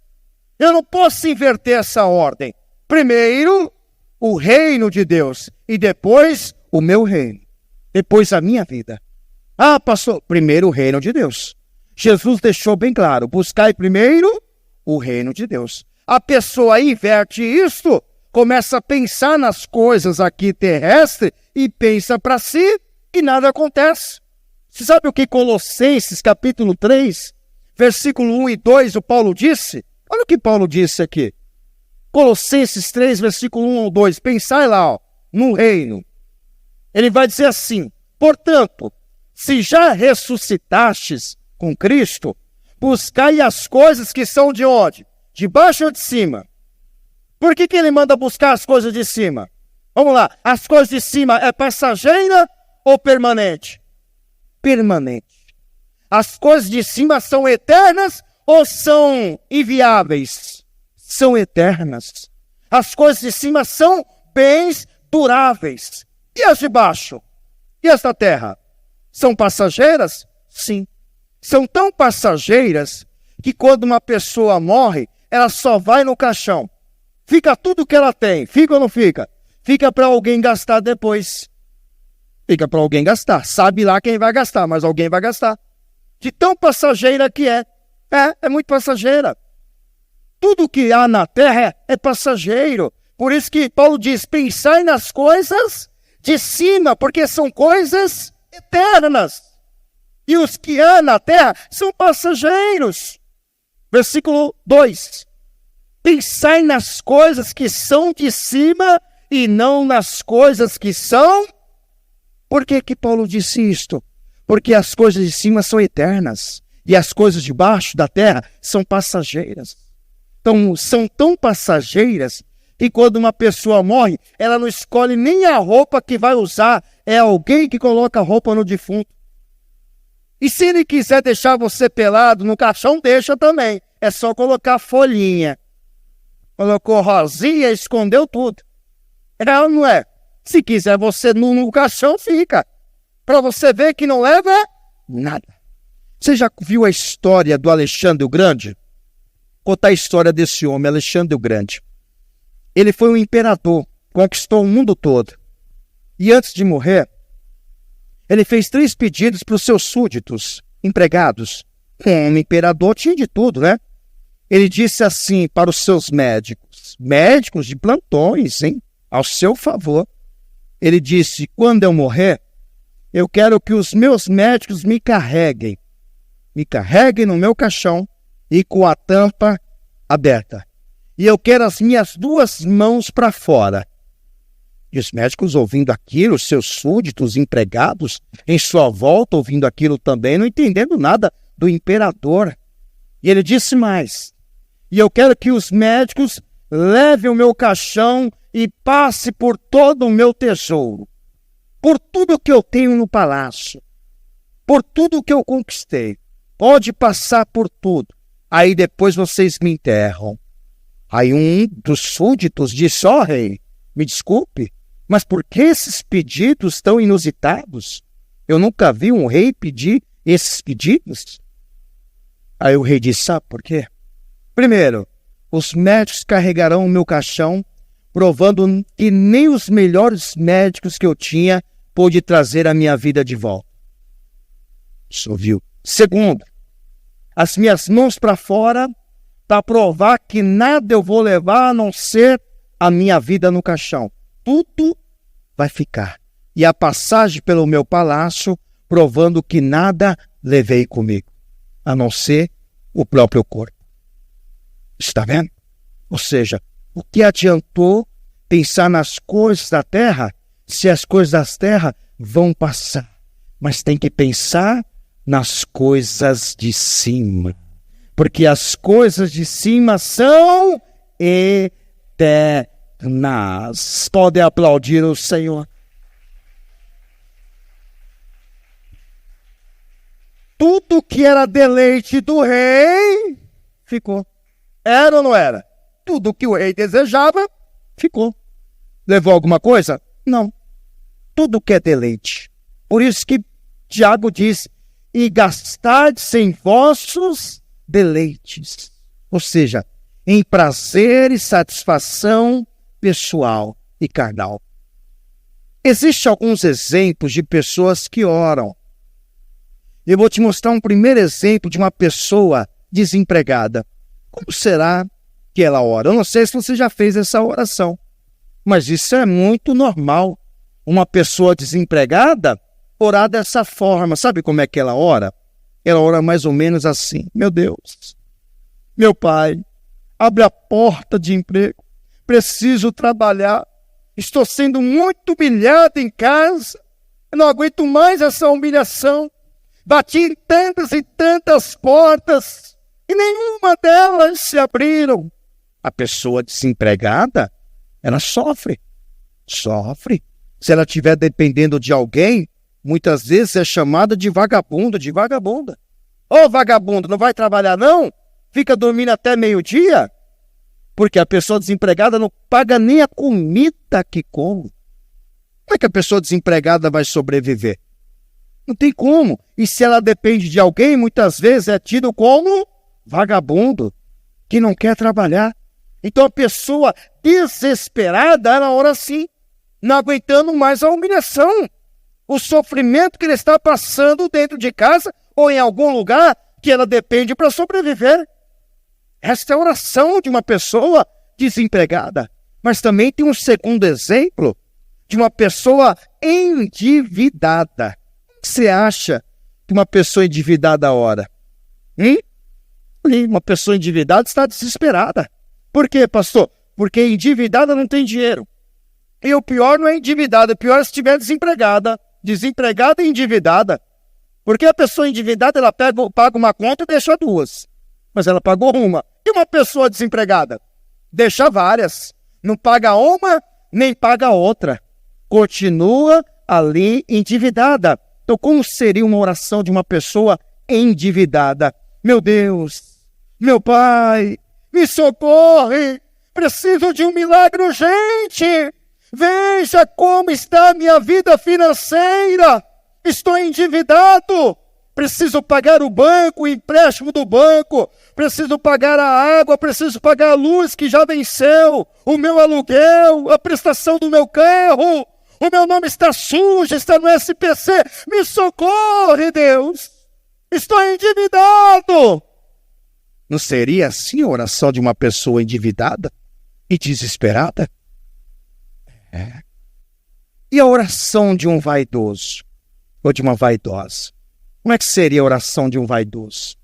Eu não posso inverter essa ordem. Primeiro, o reino de Deus. E depois, o meu reino. Depois, a minha vida. Ah, pastor, primeiro o reino de Deus. Jesus deixou bem claro, buscai primeiro o reino de Deus. A pessoa inverte isso, começa a pensar nas coisas aqui terrestres e pensa para si e nada acontece. Você sabe o que Colossenses capítulo 3, versículo 1 e 2, o Paulo disse? Olha o que Paulo disse aqui. Colossenses 3, versículo 1 ou 2, pensai lá, no reino. Ele vai dizer assim, portanto, se já ressuscitastes com Cristo, buscai as coisas que são de onde? De baixo ou de cima? Por que ele manda buscar as coisas de cima? Vamos lá, as coisas de cima é passageira ou permanente? Permanente. As coisas de cima são eternas ou são inviáveis? São eternas. As coisas de cima são bens duráveis. E as de baixo? E as da terra? São passageiras? Sim. São tão passageiras que quando uma pessoa morre, ela só vai no caixão. Fica tudo que ela tem. Fica ou não fica? Fica para alguém gastar depois. Fica para alguém gastar. Sabe lá quem vai gastar, mas alguém vai gastar. De tão passageira que é. É muito passageira. Tudo que há na terra é passageiro. Por isso que Paulo diz, pensai nas coisas de cima, porque são coisas eternas. E os que há na terra são passageiros. Versículo 2. Pensai nas coisas que são de cima e não nas coisas que são... Por que Paulo disse isto? Porque as coisas de cima são eternas. E as coisas de baixo da terra são passageiras. Então, são tão passageiras que quando uma pessoa morre, ela não escolhe nem a roupa que vai usar. É alguém que coloca a roupa no defunto. E se ele quiser deixar você pelado no caixão, deixa também. É só colocar folhinha. Colocou rosinha, escondeu tudo. Não é? Se quiser você no caixão, fica. Para você ver que não leva nada. Você já viu a história do Alexandre o Grande? Contar a história desse homem, Alexandre o Grande. Ele foi um imperador, conquistou o mundo todo. E antes de morrer, ele fez 3 pedidos para os seus súditos, empregados. Como imperador tinha de tudo, né? Ele disse assim para os seus médicos de plantões, hein? Ao seu favor. Ele disse, quando eu morrer, eu quero que os meus médicos me carreguem no meu caixão e com a tampa aberta. E eu quero as minhas 2 mãos para fora. E os médicos ouvindo aquilo, seus súditos, empregados, em sua volta ouvindo aquilo também, não entendendo nada do imperador. E ele disse mais: e eu quero que os médicos levem o meu caixão e passe por todo o meu tesouro, por tudo que eu tenho no palácio, por tudo que eu conquistei. Pode passar por tudo. Aí depois vocês me enterram. Aí um dos súditos disse: ó rei, me desculpe, mas por que esses pedidos tão inusitados? Eu nunca vi um rei pedir esses pedidos. Aí o rei disse: sabe por quê? Primeiro, os médicos carregarão o meu caixão, provando que nem os melhores médicos que eu tinha pôde trazer a minha vida de volta. Isso ouviu? Segundo, as minhas mãos para fora, para provar que nada eu vou levar a não ser a minha vida no caixão. Tudo vai ficar. E a passagem pelo meu palácio, provando que nada levei comigo, a não ser o próprio corpo. Está vendo? Ou seja, o que adiantou pensar nas coisas da terra, se as coisas da terra vão passar? Mas tem que pensar nas coisas de cima, porque as coisas de cima são eternas. Pode aplaudir o Senhor. Tudo que era deleite do rei ficou. Era ou não era? Tudo que o rei desejava ficou. Levou alguma coisa? Não. Tudo que é deleite. Por isso que Tiago diz: e gastardes em vossos deleites. Ou seja, em prazer e satisfação pessoal e carnal. Existem alguns exemplos de pessoas que oram. Eu vou te mostrar um primeiro exemplo de uma pessoa desempregada. Como será que ela ora? Eu não sei se você já fez essa oração, mas isso é muito normal. Uma pessoa desempregada orar dessa forma. Sabe como é que ela ora? Ela ora mais ou menos assim: meu Deus, meu Pai, abre a porta de emprego, preciso trabalhar, estou sendo muito humilhado em casa, eu não aguento mais essa humilhação, bati em tantas e tantas portas e nenhuma delas se abriram. A pessoa desempregada, ela sofre. Se ela estiver dependendo de alguém, muitas vezes é chamada de vagabundo, de vagabunda. Ô vagabundo, não vai trabalhar não? Fica dormindo até meio-dia? Porque a pessoa desempregada não paga nem a comida que come. Como é que a pessoa desempregada vai sobreviver? Não tem como. E se ela depende de alguém, muitas vezes é tido como vagabundo, que não quer trabalhar. Então a pessoa desesperada, ela ora assim, não aguentando mais a humilhação, o sofrimento que ele está passando dentro de casa ou em algum lugar que ela depende para sobreviver. Esta é a oração de uma pessoa desempregada. Mas também tem um segundo exemplo de uma pessoa endividada. O que você acha que uma pessoa endividada ora? Uma pessoa endividada está desesperada. Por quê, pastor? Porque endividada não tem dinheiro. E o pior não é endividada, o pior é se estiver desempregada. Desempregada e endividada. Porque a pessoa endividada, ela paga uma conta e deixa duas. Mas ela pagou uma. E uma pessoa desempregada? Deixa várias. Não paga uma, nem paga outra. Continua ali endividada. Então, como seria uma oração de uma pessoa endividada? Meu Deus, meu Pai, me socorre. Preciso de um milagre urgente. Veja como está a minha vida financeira. Estou endividado. Preciso pagar o banco, o empréstimo do banco. Preciso pagar a água, preciso pagar a luz que já venceu. O meu aluguel, a prestação do meu carro. O meu nome está sujo, está no SPC. Me socorre, Deus. Estou endividado. Não seria assim a oração de uma pessoa endividada e desesperada? E a oração de um vaidoso ou de uma vaidosa? Como é que seria a oração de um vaidoso?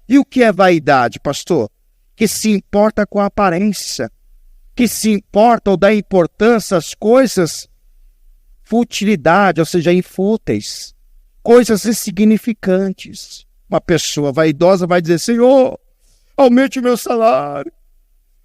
E o que é vaidade, pastor? Que se importa com a aparência, que se importa ou dá importância às coisas futilidade, ou seja, infúteis, coisas insignificantes. Uma pessoa vaidosa vai dizer: Senhor, aumente o meu salário.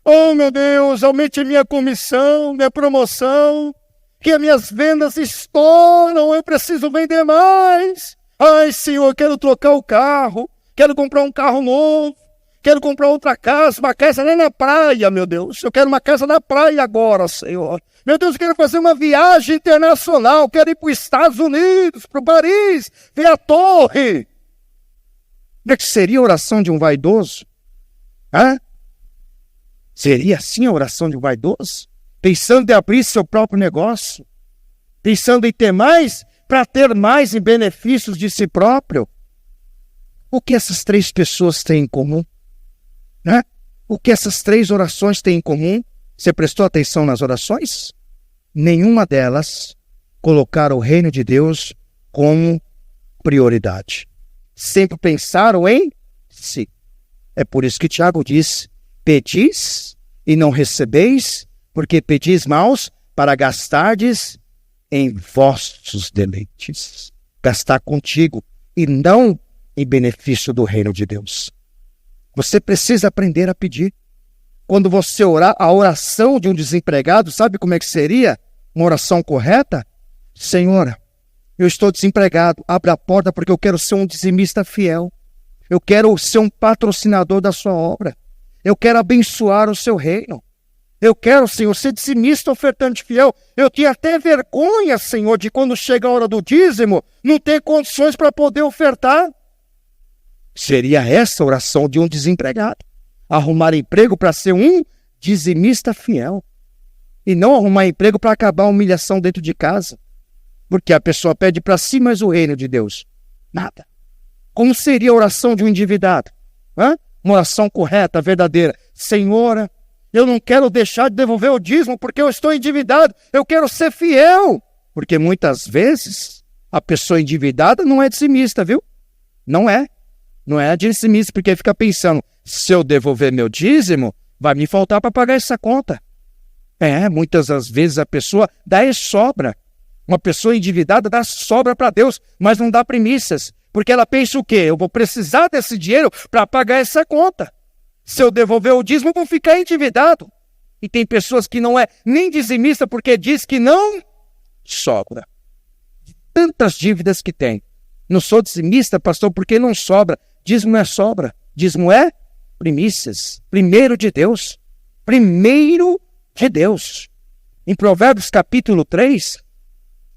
Oh, meu Deus, aumente a minha comissão, minha promoção, que as minhas vendas estouram, eu preciso vender mais. Ai, Senhor, eu quero trocar o carro, quero comprar um carro novo, quero comprar outra casa, uma casa nem na praia, meu Deus. Eu quero uma casa na praia agora, Senhor. Meu Deus, eu quero fazer uma viagem internacional, quero ir para os Estados Unidos, para Paris, ver a torre. Como é que seria a oração de um vaidoso? Hã? Seria assim a oração de um vaidoso? Pensando em abrir seu próprio negócio? Pensando em ter mais, para ter mais em benefícios de si próprio? O que essas três pessoas têm em comum? Né? O que essas três orações têm em comum? Você prestou atenção nas orações? Nenhuma delas colocaram o reino de Deus como prioridade. Sempre pensaram em si. É por isso que Tiago diz: pedis e não recebeis, porque pedis maus para gastardes em vossos deleites. Gastar contigo e não em benefício do reino de Deus. Você precisa aprender a pedir. Quando você orar, a oração de um desempregado, sabe como é que seria? Uma oração correta? Senhor, eu estou desempregado, abre a porta porque eu quero ser um dizimista fiel. Eu quero ser um patrocinador da sua obra. Eu quero abençoar o seu reino. Eu quero, Senhor, ser dizimista ofertante fiel. Eu tinha até vergonha, Senhor, de quando chega a hora do dízimo, não ter condições para poder ofertar. Seria essa a oração de um desempregado. Arrumar emprego para ser um dizimista fiel. E não arrumar emprego para acabar a humilhação dentro de casa. Porque a pessoa pede para si, mas o reino de Deus, nada. Como seria a oração de um endividado? Uma oração correta, verdadeira. Senhora, eu não quero deixar de devolver o dízimo porque eu estou endividado. Eu quero ser fiel. Porque muitas vezes a pessoa endividada não é dizimista, viu? Não é. Não é dizimista, porque fica pensando: se eu devolver meu dízimo, vai me faltar para pagar essa conta. Muitas das vezes a pessoa dá sobra. Uma pessoa endividada dá sobra para Deus, mas não dá primícias. Porque ela pensa o quê? Eu vou precisar desse dinheiro para pagar essa conta. Se eu devolver o dízimo, eu vou ficar endividado. E tem pessoas que não é nem dizimista porque diz que não sobra. Tantas dívidas que tem. Não sou dizimista, pastor, porque não sobra. Dízimo é sobra. Dízimo é primícias. Primeiro de Deus. Primeiro de Deus. Em Provérbios capítulo 3,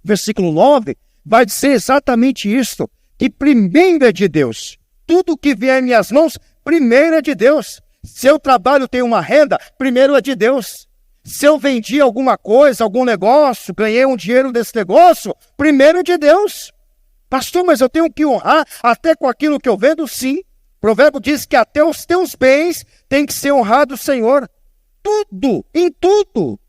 versículo 9, vai dizer exatamente isto. Que primeiro é de Deus. Tudo que vier em minhas mãos, primeiro é de Deus. Se eu trabalho, tenho uma renda, primeiro é de Deus. Se eu vendi alguma coisa, algum negócio, ganhei um dinheiro desse negócio, primeiro é de Deus. Pastor, mas eu tenho que honrar até com aquilo que eu vendo? Sim. O provérbio diz que até os teus bens tem que ser honrado o Senhor. Tudo, em tudo.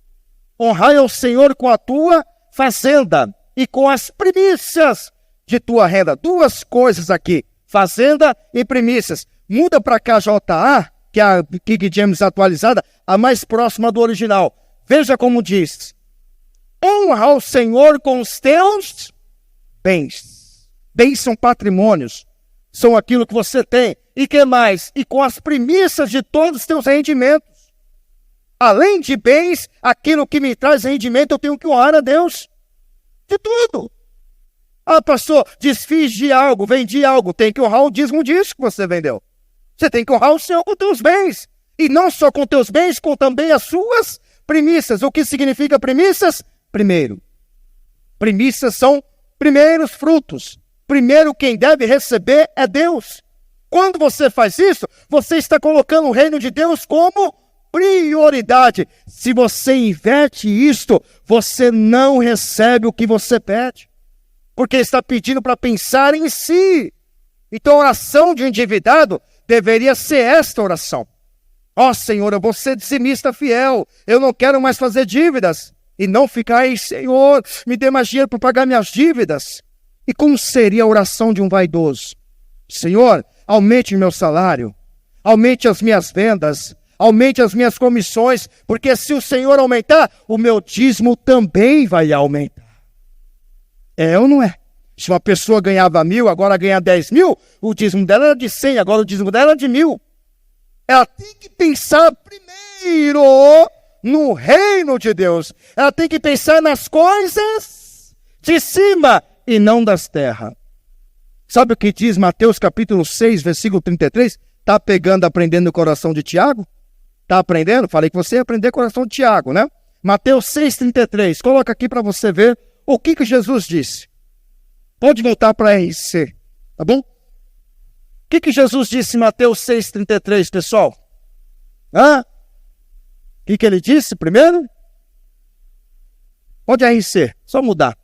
Honrai ao Senhor com a tua fazenda e com as primícias de tua renda. Duas coisas aqui, fazenda e primícias. Muda para KJA, que é a King James atualizada, a mais próxima do original. Veja como diz: honra ao Senhor com os teus bens. Bens são patrimônios, são aquilo que você tem. E que mais? E com as primícias de todos os teus rendimentos. Além de bens, aquilo que me traz rendimento, eu tenho que honrar a Deus. De tudo. Ah, pastor, desfiz de algo, vendi algo, tem que honrar o dízimo disso que você vendeu. Você tem que honrar o Senhor com teus bens. E não só com teus bens, com também as suas primícias. O que significa primícias? Primeiro. Primícias são primeiros frutos. Primeiro quem deve receber é Deus. Quando você faz isso, você está colocando o reino de Deus como prioridade. Se você inverte isto, você não recebe o que você pede. Porque está pedindo para pensar em si. Então a oração de um endividado deveria ser esta oração. Ó Senhor, eu vou ser dizimista fiel. Eu não quero mais fazer dívidas. E não ficar aí, Senhor, me dê mais dinheiro para pagar minhas dívidas. E como seria a oração de um vaidoso? Senhor, aumente meu salário. Aumente as minhas vendas. aumente as minhas comissões, porque se o Senhor aumentar, o meu dízimo também vai aumentar. É ou não é? Se uma pessoa ganhava 1.000, agora ganha 10.000, o dízimo dela era de 100, agora o dízimo dela é de 1.000. Ela tem que pensar primeiro no reino de Deus. Ela tem que pensar nas coisas de cima e não das terras. Sabe o que diz Mateus capítulo 6, versículo 33? Está pegando, aprendendo o coração de Tiago? Está aprendendo? Falei que você ia aprender o coração de Tiago, né? Mateus 6, 33. Coloca aqui para você ver o que Jesus disse. Pode voltar para a RC, tá bom? O que Jesus disse em Mateus 6, 33, pessoal? O que ele disse primeiro? Pode RC, só mudar.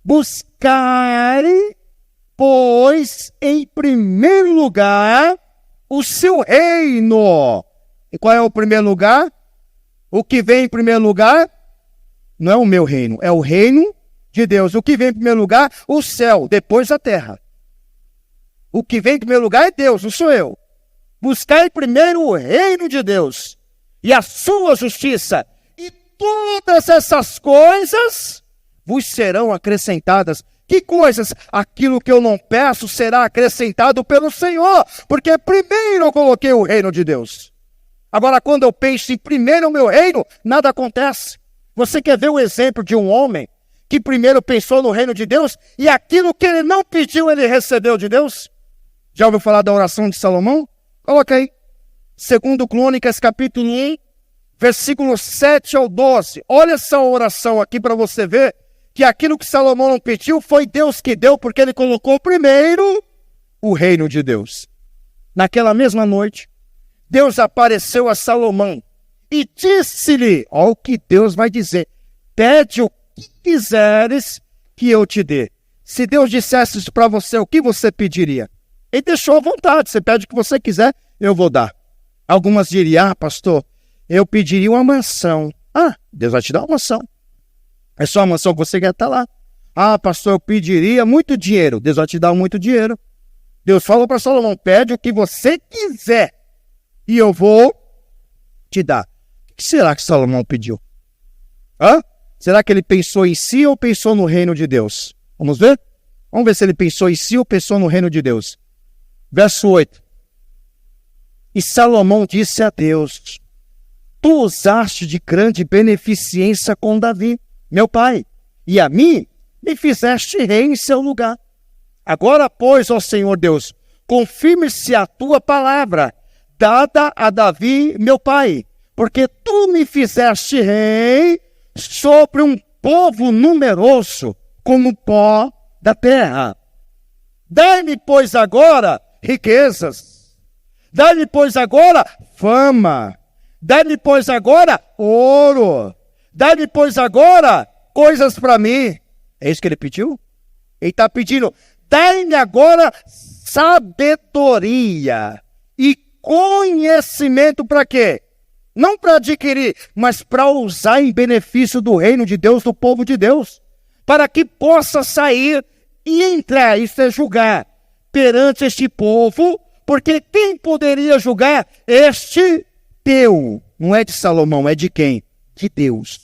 Buscare, pois, em primeiro lugar, o seu reino. E qual é o primeiro lugar? O que vem em primeiro lugar? Não é o meu reino, é o reino de Deus. O que vem em primeiro lugar? O céu, depois a terra. O que vem em primeiro lugar é Deus, não sou eu. Buscai primeiro o reino de Deus e a sua justiça, e todas essas coisas vos serão acrescentadas. Que coisas? Aquilo que eu não peço será acrescentado pelo Senhor, porque primeiro eu coloquei o reino de Deus. Agora, quando eu penso em primeiro o meu reino, nada acontece. Você quer ver o exemplo de um homem que primeiro pensou no reino de Deus e aquilo que ele não pediu, ele recebeu de Deus? Já ouviu falar da oração de Salomão? Coloca aí. 2 Crônicas, capítulo 1, versículo 7 ao 12. Olha essa oração aqui para você ver que aquilo que Salomão não pediu foi Deus que deu, porque ele colocou primeiro o reino de Deus. Naquela mesma noite, Deus apareceu a Salomão e disse-lhe, olha o que Deus vai dizer, pede o que quiseres que eu te dê. Se Deus dissesse isso para você, o que você pediria? Ele deixou à vontade, você pede o que você quiser, eu vou dar. Algumas diriam, pastor, eu pediria uma mansão. Deus vai te dar uma mansão. É só a mansão que você quer estar lá. Pastor, eu pediria muito dinheiro. Deus vai te dar muito dinheiro. Deus falou para Salomão, pede o que você quiser e eu vou te dar. O que será que Salomão pediu? Será que ele pensou em si ou pensou no reino de Deus? Vamos ver? Vamos ver se ele pensou em si ou pensou no reino de Deus. Verso 8. E Salomão disse a Deus, tu usaste de grande beneficência com Davi, meu pai, e a mim me fizeste rei em seu lugar. Agora, pois, ó Senhor Deus, confirme-se a tua palavra, dada a Davi, meu pai, porque tu me fizeste rei sobre um povo numeroso, como o pó da terra. Dai-me, pois, agora riquezas, dai-me, pois, agora fama, dai-me, pois, agora ouro, dai-me, pois, agora coisas para mim. É isso que ele pediu? Ele está pedindo, dai-me agora sabedoria e conhecimento para quê? Não para adquirir, mas para usar em benefício do reino de Deus, do povo de Deus, para que possa sair e entrar e ser julgar perante este povo, porque quem poderia julgar este teu? Não é de Salomão, é de quem? De Deus.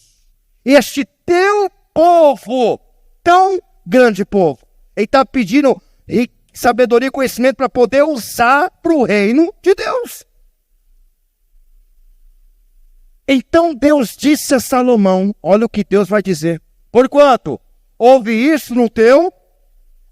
Este teu povo, tão grande povo. Ele está pedindo sabedoria e conhecimento para poder usar para o reino de Deus. Então Deus disse a Salomão, olha o que Deus vai dizer. Porquanto ouve isso no teu,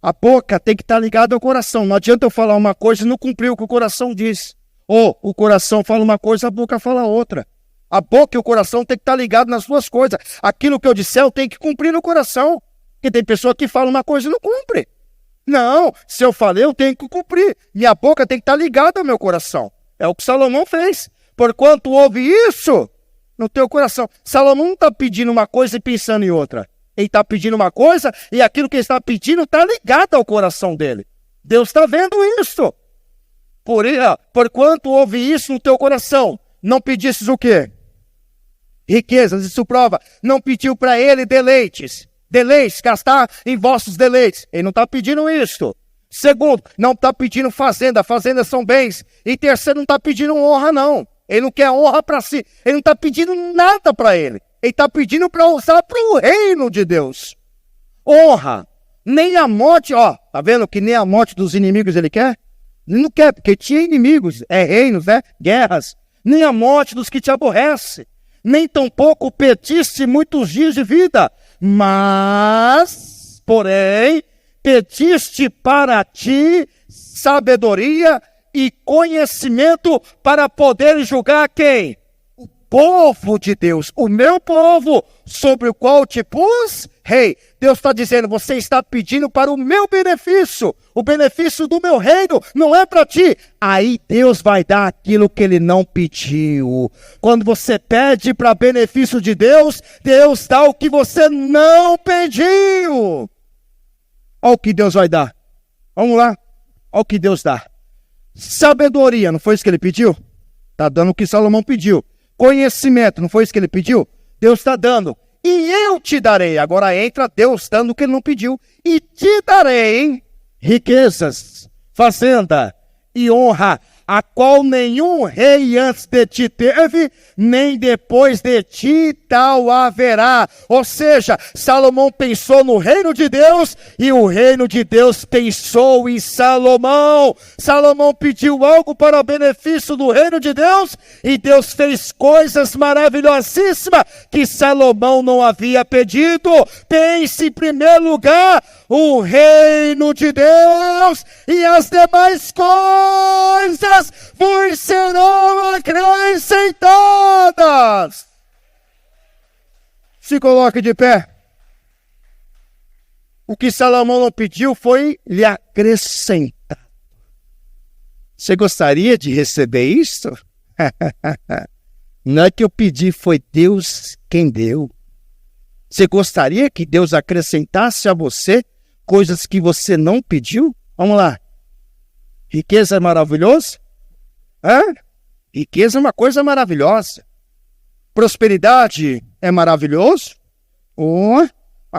a boca tem que estar ligada ao coração. Não adianta eu falar uma coisa e não cumprir o que o coração diz. Ou o coração fala uma coisa, a boca fala outra. A boca e o coração tem que estar ligados nas duas coisas. Aquilo que eu disser, eu tenho que cumprir no coração. Porque tem pessoa que fala uma coisa e não cumpre. Não, se eu falei, eu tenho que cumprir. Minha boca tem que estar ligada ao meu coração. É o que Salomão fez. Porquanto ouve isso no teu coração. Salomão não está pedindo uma coisa e pensando em outra. Ele está pedindo uma coisa e aquilo que ele está pedindo está ligado ao coração dele. Deus está vendo isso. Porquanto ouve isso no teu coração, não pedisses o quê? Riquezas, isso prova. Não pediu para ele deleites. Deleites, gastar em vossos deleites. Ele não está pedindo isso. Segundo, não está pedindo fazenda. Fazendas são bens. E terceiro, não está pedindo honra, não. Ele não quer honra para si. Ele não está pedindo nada para ele. Ele está pedindo para usar para o reino de Deus. Honra. Nem a morte, ó. Tá vendo que nem a morte dos inimigos ele quer? Ele não quer, porque tinha inimigos, reinos, guerras. Nem a morte dos que te aborrecem. Nem tampouco pediste muitos dias de vida. Mas, porém, pediste para ti sabedoria e conhecimento para poder julgar quem? O povo de Deus, o meu povo, sobre o qual te pus rei. Deus está dizendo, você está pedindo para o meu benefício, o benefício do meu reino, não é para ti. Aí Deus vai dar aquilo que ele não pediu. Quando você pede para benefício de Deus, Deus dá o que você não pediu. Olha o que Deus vai dar. Vamos lá. Olha o que Deus dá. Sabedoria, não foi isso que ele pediu? Está dando o que Salomão pediu. Conhecimento, não foi isso que ele pediu? Deus está dando. E eu te darei. Agora entra Deus dando o que ele não pediu. E te darei riquezas, fazenda e honra, a qual nenhum rei antes de ti teve, nem depois de ti tal haverá. Ou seja, Salomão pensou no reino de Deus e o reino de Deus pensou em Salomão. Salomão pediu algo para o benefício do reino de Deus e Deus fez coisas maravilhosíssimas que Salomão não havia pedido. Pense em primeiro lugar o reino de Deus e as demais coisas vos serão acrescentadas. Se coloque de pé. O que Salomão não pediu foi lhe acrescentar. Você gostaria de receber isso? Não é que eu pedi, foi Deus quem deu. Você gostaria que Deus acrescentasse a você coisas que você não pediu? Vamos lá. Riqueza é maravilhoso? Riqueza é uma coisa maravilhosa. Prosperidade é maravilhoso? Uma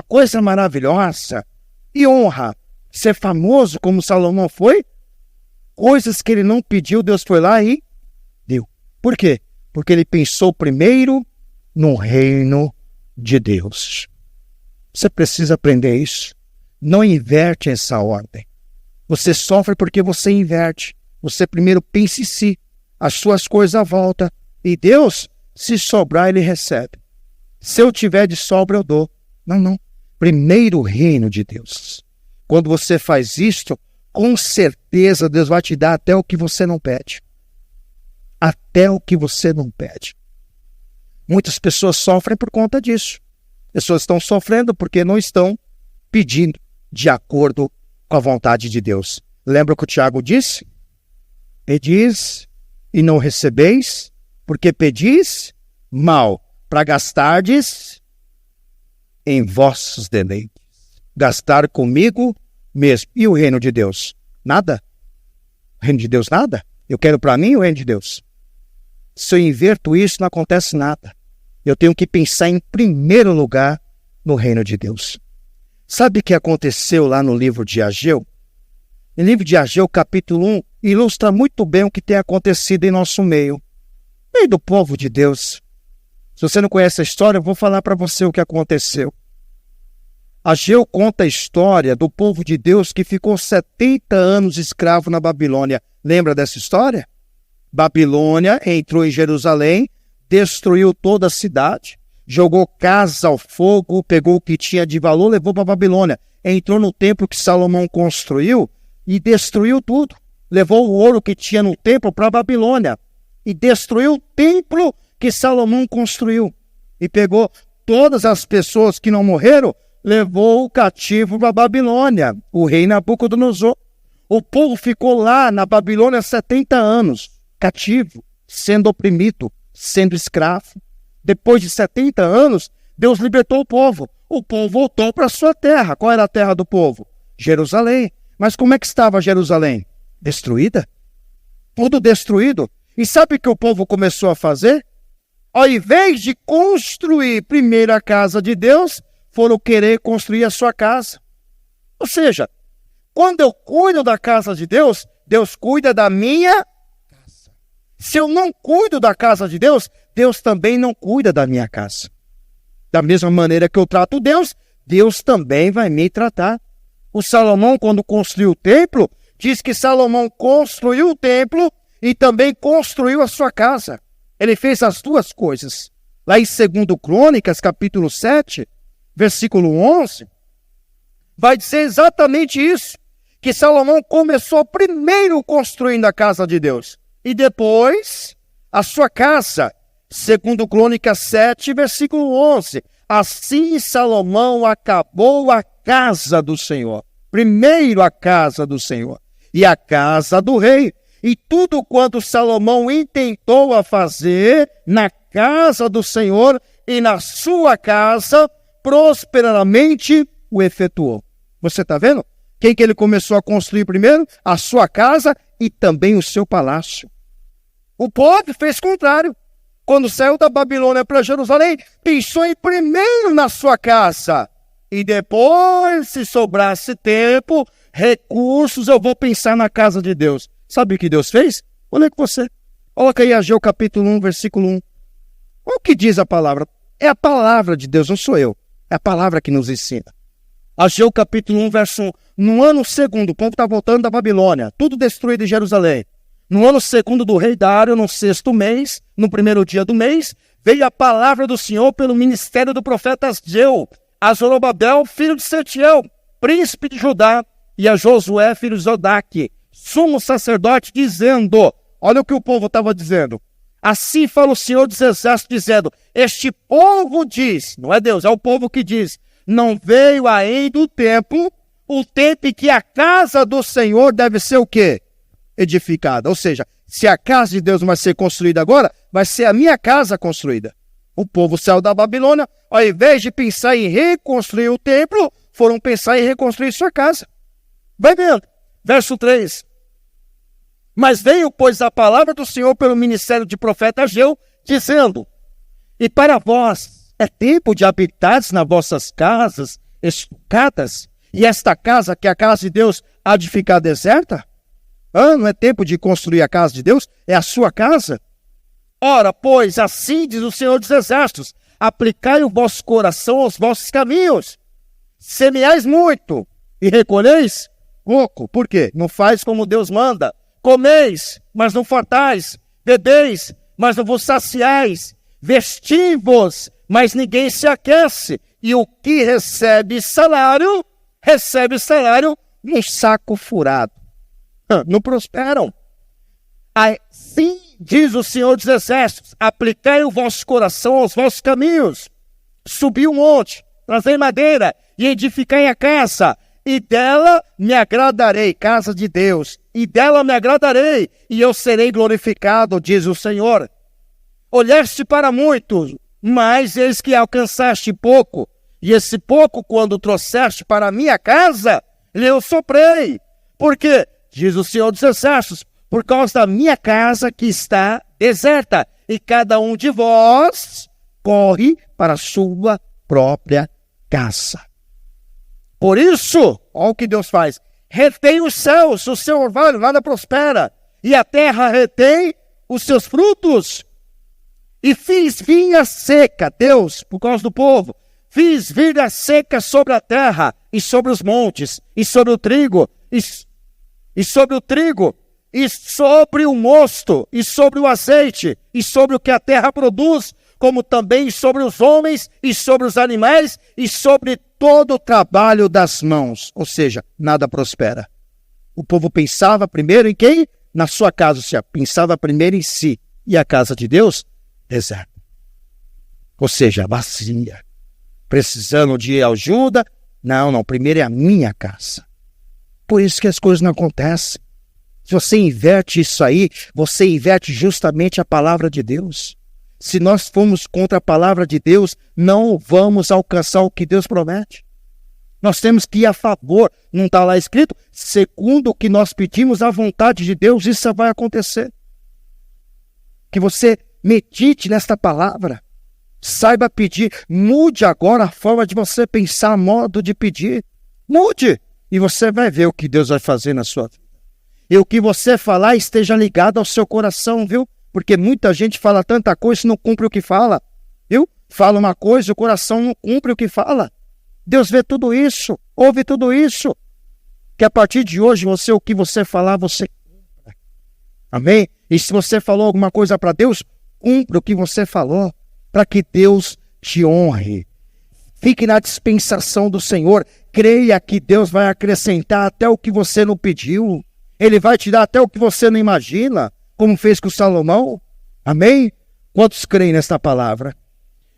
coisa maravilhosa. E honra? Ser famoso como Salomão foi? Coisas que ele não pediu, Deus foi lá e deu. Por quê? Porque ele pensou primeiro no reino de Deus. Você precisa aprender isso. Não inverte essa ordem. Você sofre porque você inverte. Você primeiro pensa em si. As suas coisas voltam. E Deus, se sobrar, ele recebe. Se eu tiver de sobra, eu dou. Não. Primeiro o reino de Deus. Quando você faz isto, com certeza Deus vai te dar até o que você não pede. Até o que você não pede. Muitas pessoas sofrem por conta disso. Pessoas estão sofrendo porque não estão pedindo de acordo com a vontade de Deus. Lembra o que o Tiago disse? Pedis e não recebeis, porque pedis mal, para gastardes em vossos deleites. Gastar comigo mesmo. E o reino de Deus? Nada. O reino de Deus nada. Eu quero para mim o reino de Deus. Se eu inverto isso, não acontece nada. Eu tenho que pensar em primeiro lugar no reino de Deus. Sabe o que aconteceu lá no livro de Ageu? No livro de Ageu, capítulo 1, ilustra muito bem o que tem acontecido em nosso meio. Meio do povo de Deus. Se você não conhece a história, eu vou falar para você o que aconteceu. Ageu conta a história do povo de Deus que ficou 70 anos escravo na Babilônia. Lembra dessa história? Babilônia entrou em Jerusalém, destruiu toda a cidade, jogou casa ao fogo, pegou o que tinha de valor, levou para a Babilônia. Entrou no templo que Salomão construiu e destruiu tudo. Levou o ouro que tinha no templo para a Babilônia e destruiu o templo que Salomão construiu. E pegou todas as pessoas que não morreram, levou o cativo para a Babilônia, o rei Nabucodonosor. O povo ficou lá na Babilônia 70 anos, cativo, sendo oprimido, sendo escravo. Depois de 70 anos, Deus libertou o povo. O povo voltou para a sua terra. Qual era a terra do povo? Jerusalém. Mas como é que estava Jerusalém? Destruída. Tudo destruído. E sabe o que o povo começou a fazer? Ao invés de construir primeiro a casa de Deus, foram querer construir a sua casa. Ou seja, quando eu cuido da casa de Deus, Deus cuida da minha casa. Se eu não cuido da casa de Deus, Deus também não cuida da minha casa. Da mesma maneira que eu trato Deus, Deus também vai me tratar. O Salomão, quando construiu o templo, diz que Salomão construiu o templo e também construiu a sua casa. Ele fez as duas coisas. Lá em 2 Crônicas, capítulo 7, versículo 11, vai dizer exatamente isso, que Salomão começou primeiro construindo a casa de Deus e depois a sua casa. 2 Crônicas 7, versículo 11. Assim Salomão acabou a casa do Senhor. Primeiro a casa do Senhor e a casa do rei. E tudo quanto Salomão intentou a fazer na casa do Senhor e na sua casa, prosperamente o efetuou. Você está vendo? Quem que ele começou a construir primeiro? A sua casa e também o seu palácio. O povo fez o contrário. Quando saiu da Babilônia para Jerusalém, pensou em primeiro na sua casa. E depois, se sobrasse tempo, recursos, eu vou pensar na casa de Deus. Sabe o que Deus fez? Vou ler com você. Coloca aí Ageu capítulo 1, versículo 1. Olha o que diz a palavra. É a palavra de Deus, não sou eu. É a palavra que nos ensina. Ageu capítulo 1, verso 1. No ano segundo, o povo está voltando da Babilônia. Tudo destruído em Jerusalém. No ano segundo do rei Dário, no sexto mês, no primeiro dia do mês, veio a palavra do Senhor pelo ministério do profeta Ageu, a Zorobabel, filho de Setiel, príncipe de Judá, e a Josué, filho de Zodaque, sumo sacerdote, dizendo, olha o que o povo estava dizendo, assim fala o Senhor dos Exércitos, dizendo, este povo diz, não é Deus, é o povo que diz, não veio ainda o tempo em que a casa do Senhor deve ser o quê? Edificada. Ou seja, se a casa de Deus vai ser construída agora, vai ser a minha casa construída. O povo saiu da Babilônia, ao invés de pensar em reconstruir o templo, foram pensar em reconstruir sua casa. Vai vendo. Verso 3. Mas veio, pois, a palavra do Senhor pelo ministério de profeta Ageu, dizendo, e para vós é tempo de habitares nas vossas casas estucadas, e esta casa, que é a casa de Deus, há de ficar deserta? Não é tempo de construir a casa de Deus? É a sua casa? Ora, pois, assim diz o Senhor dos Exércitos, aplicai o vosso coração aos vossos caminhos. Semeais muito e recolheis pouco. Por quê? Não faz como Deus manda. Comeis, mas não fartais. Bebeis, mas não vos saciais. Vesti-vos, mas ninguém se aquece. E o que recebe salário num saco furado. Não prosperam. Assim diz o Senhor dos Exércitos, aplicai o vosso coração aos vossos caminhos. Subi o monte, trazei madeira e edificai a casa, e dela me agradarei, casa de Deus, e dela me agradarei, e eu serei glorificado, diz o Senhor. Olhaste para muitos, mas eis que alcançaste pouco, e esse pouco, quando trouxeste para a minha casa, eu soprei. Por quê? Diz o Senhor dos Exércitos, por causa da minha casa que está deserta, e cada um de vós corre para a sua própria casa. Por isso, olha o que Deus faz, retém os céus, o seu orvalho, nada prospera, e a terra retém os seus frutos. E fiz vinha seca, Deus, por causa do povo, fiz vinha seca sobre a terra, e sobre os montes, e sobre o trigo, e sobre o mosto, e sobre o azeite, e sobre o que a terra produz, como também sobre os homens, e sobre os animais, e sobre todo o trabalho das mãos. Ou seja, nada prospera. O povo pensava primeiro em quem? Na sua casa, ou seja, pensava primeiro em si. E a casa de Deus? Deserta. Ou seja, vazia. Precisando de ajuda? Não, primeiro é a minha casa. Por isso que as coisas não acontecem. Se você inverte isso aí, você inverte justamente a palavra de Deus. Se nós formos contra a palavra de Deus, não vamos alcançar o que Deus promete. Nós temos que ir a favor. Não está lá escrito? Segundo o que nós pedimos à vontade de Deus, isso vai acontecer. Que você medite nesta palavra. Saiba pedir. Mude agora a forma de você pensar, modo de pedir. Mude. E você vai ver o que Deus vai fazer na sua vida. E o que você falar esteja ligado ao seu coração, viu? porque muita gente fala tanta coisa e não cumpre o que fala. Viu? Fala uma coisa, o coração não cumpre o que fala. Deus vê tudo isso, ouve tudo isso. Que a partir de hoje, o que você falar, você cumpra. Amém? E se você falou alguma coisa para Deus, cumpra o que você falou, para que Deus te honre. Fique na dispensação do Senhor. Creia que Deus vai acrescentar até o que você não pediu. Ele vai te dar até o que você não imagina, como fez com Salomão. Amém? Quantos creem nesta palavra?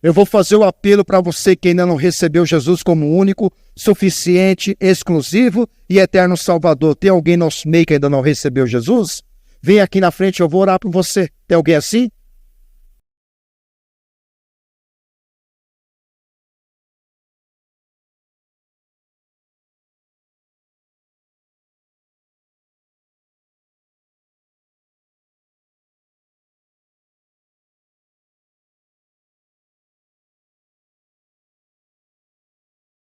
Eu vou fazer o apelo para você que ainda não recebeu Jesus como único, suficiente, exclusivo e eterno Salvador. Tem alguém no nosso meio que ainda não recebeu Jesus? Vem aqui na frente, eu vou orar por você. Tem alguém assim?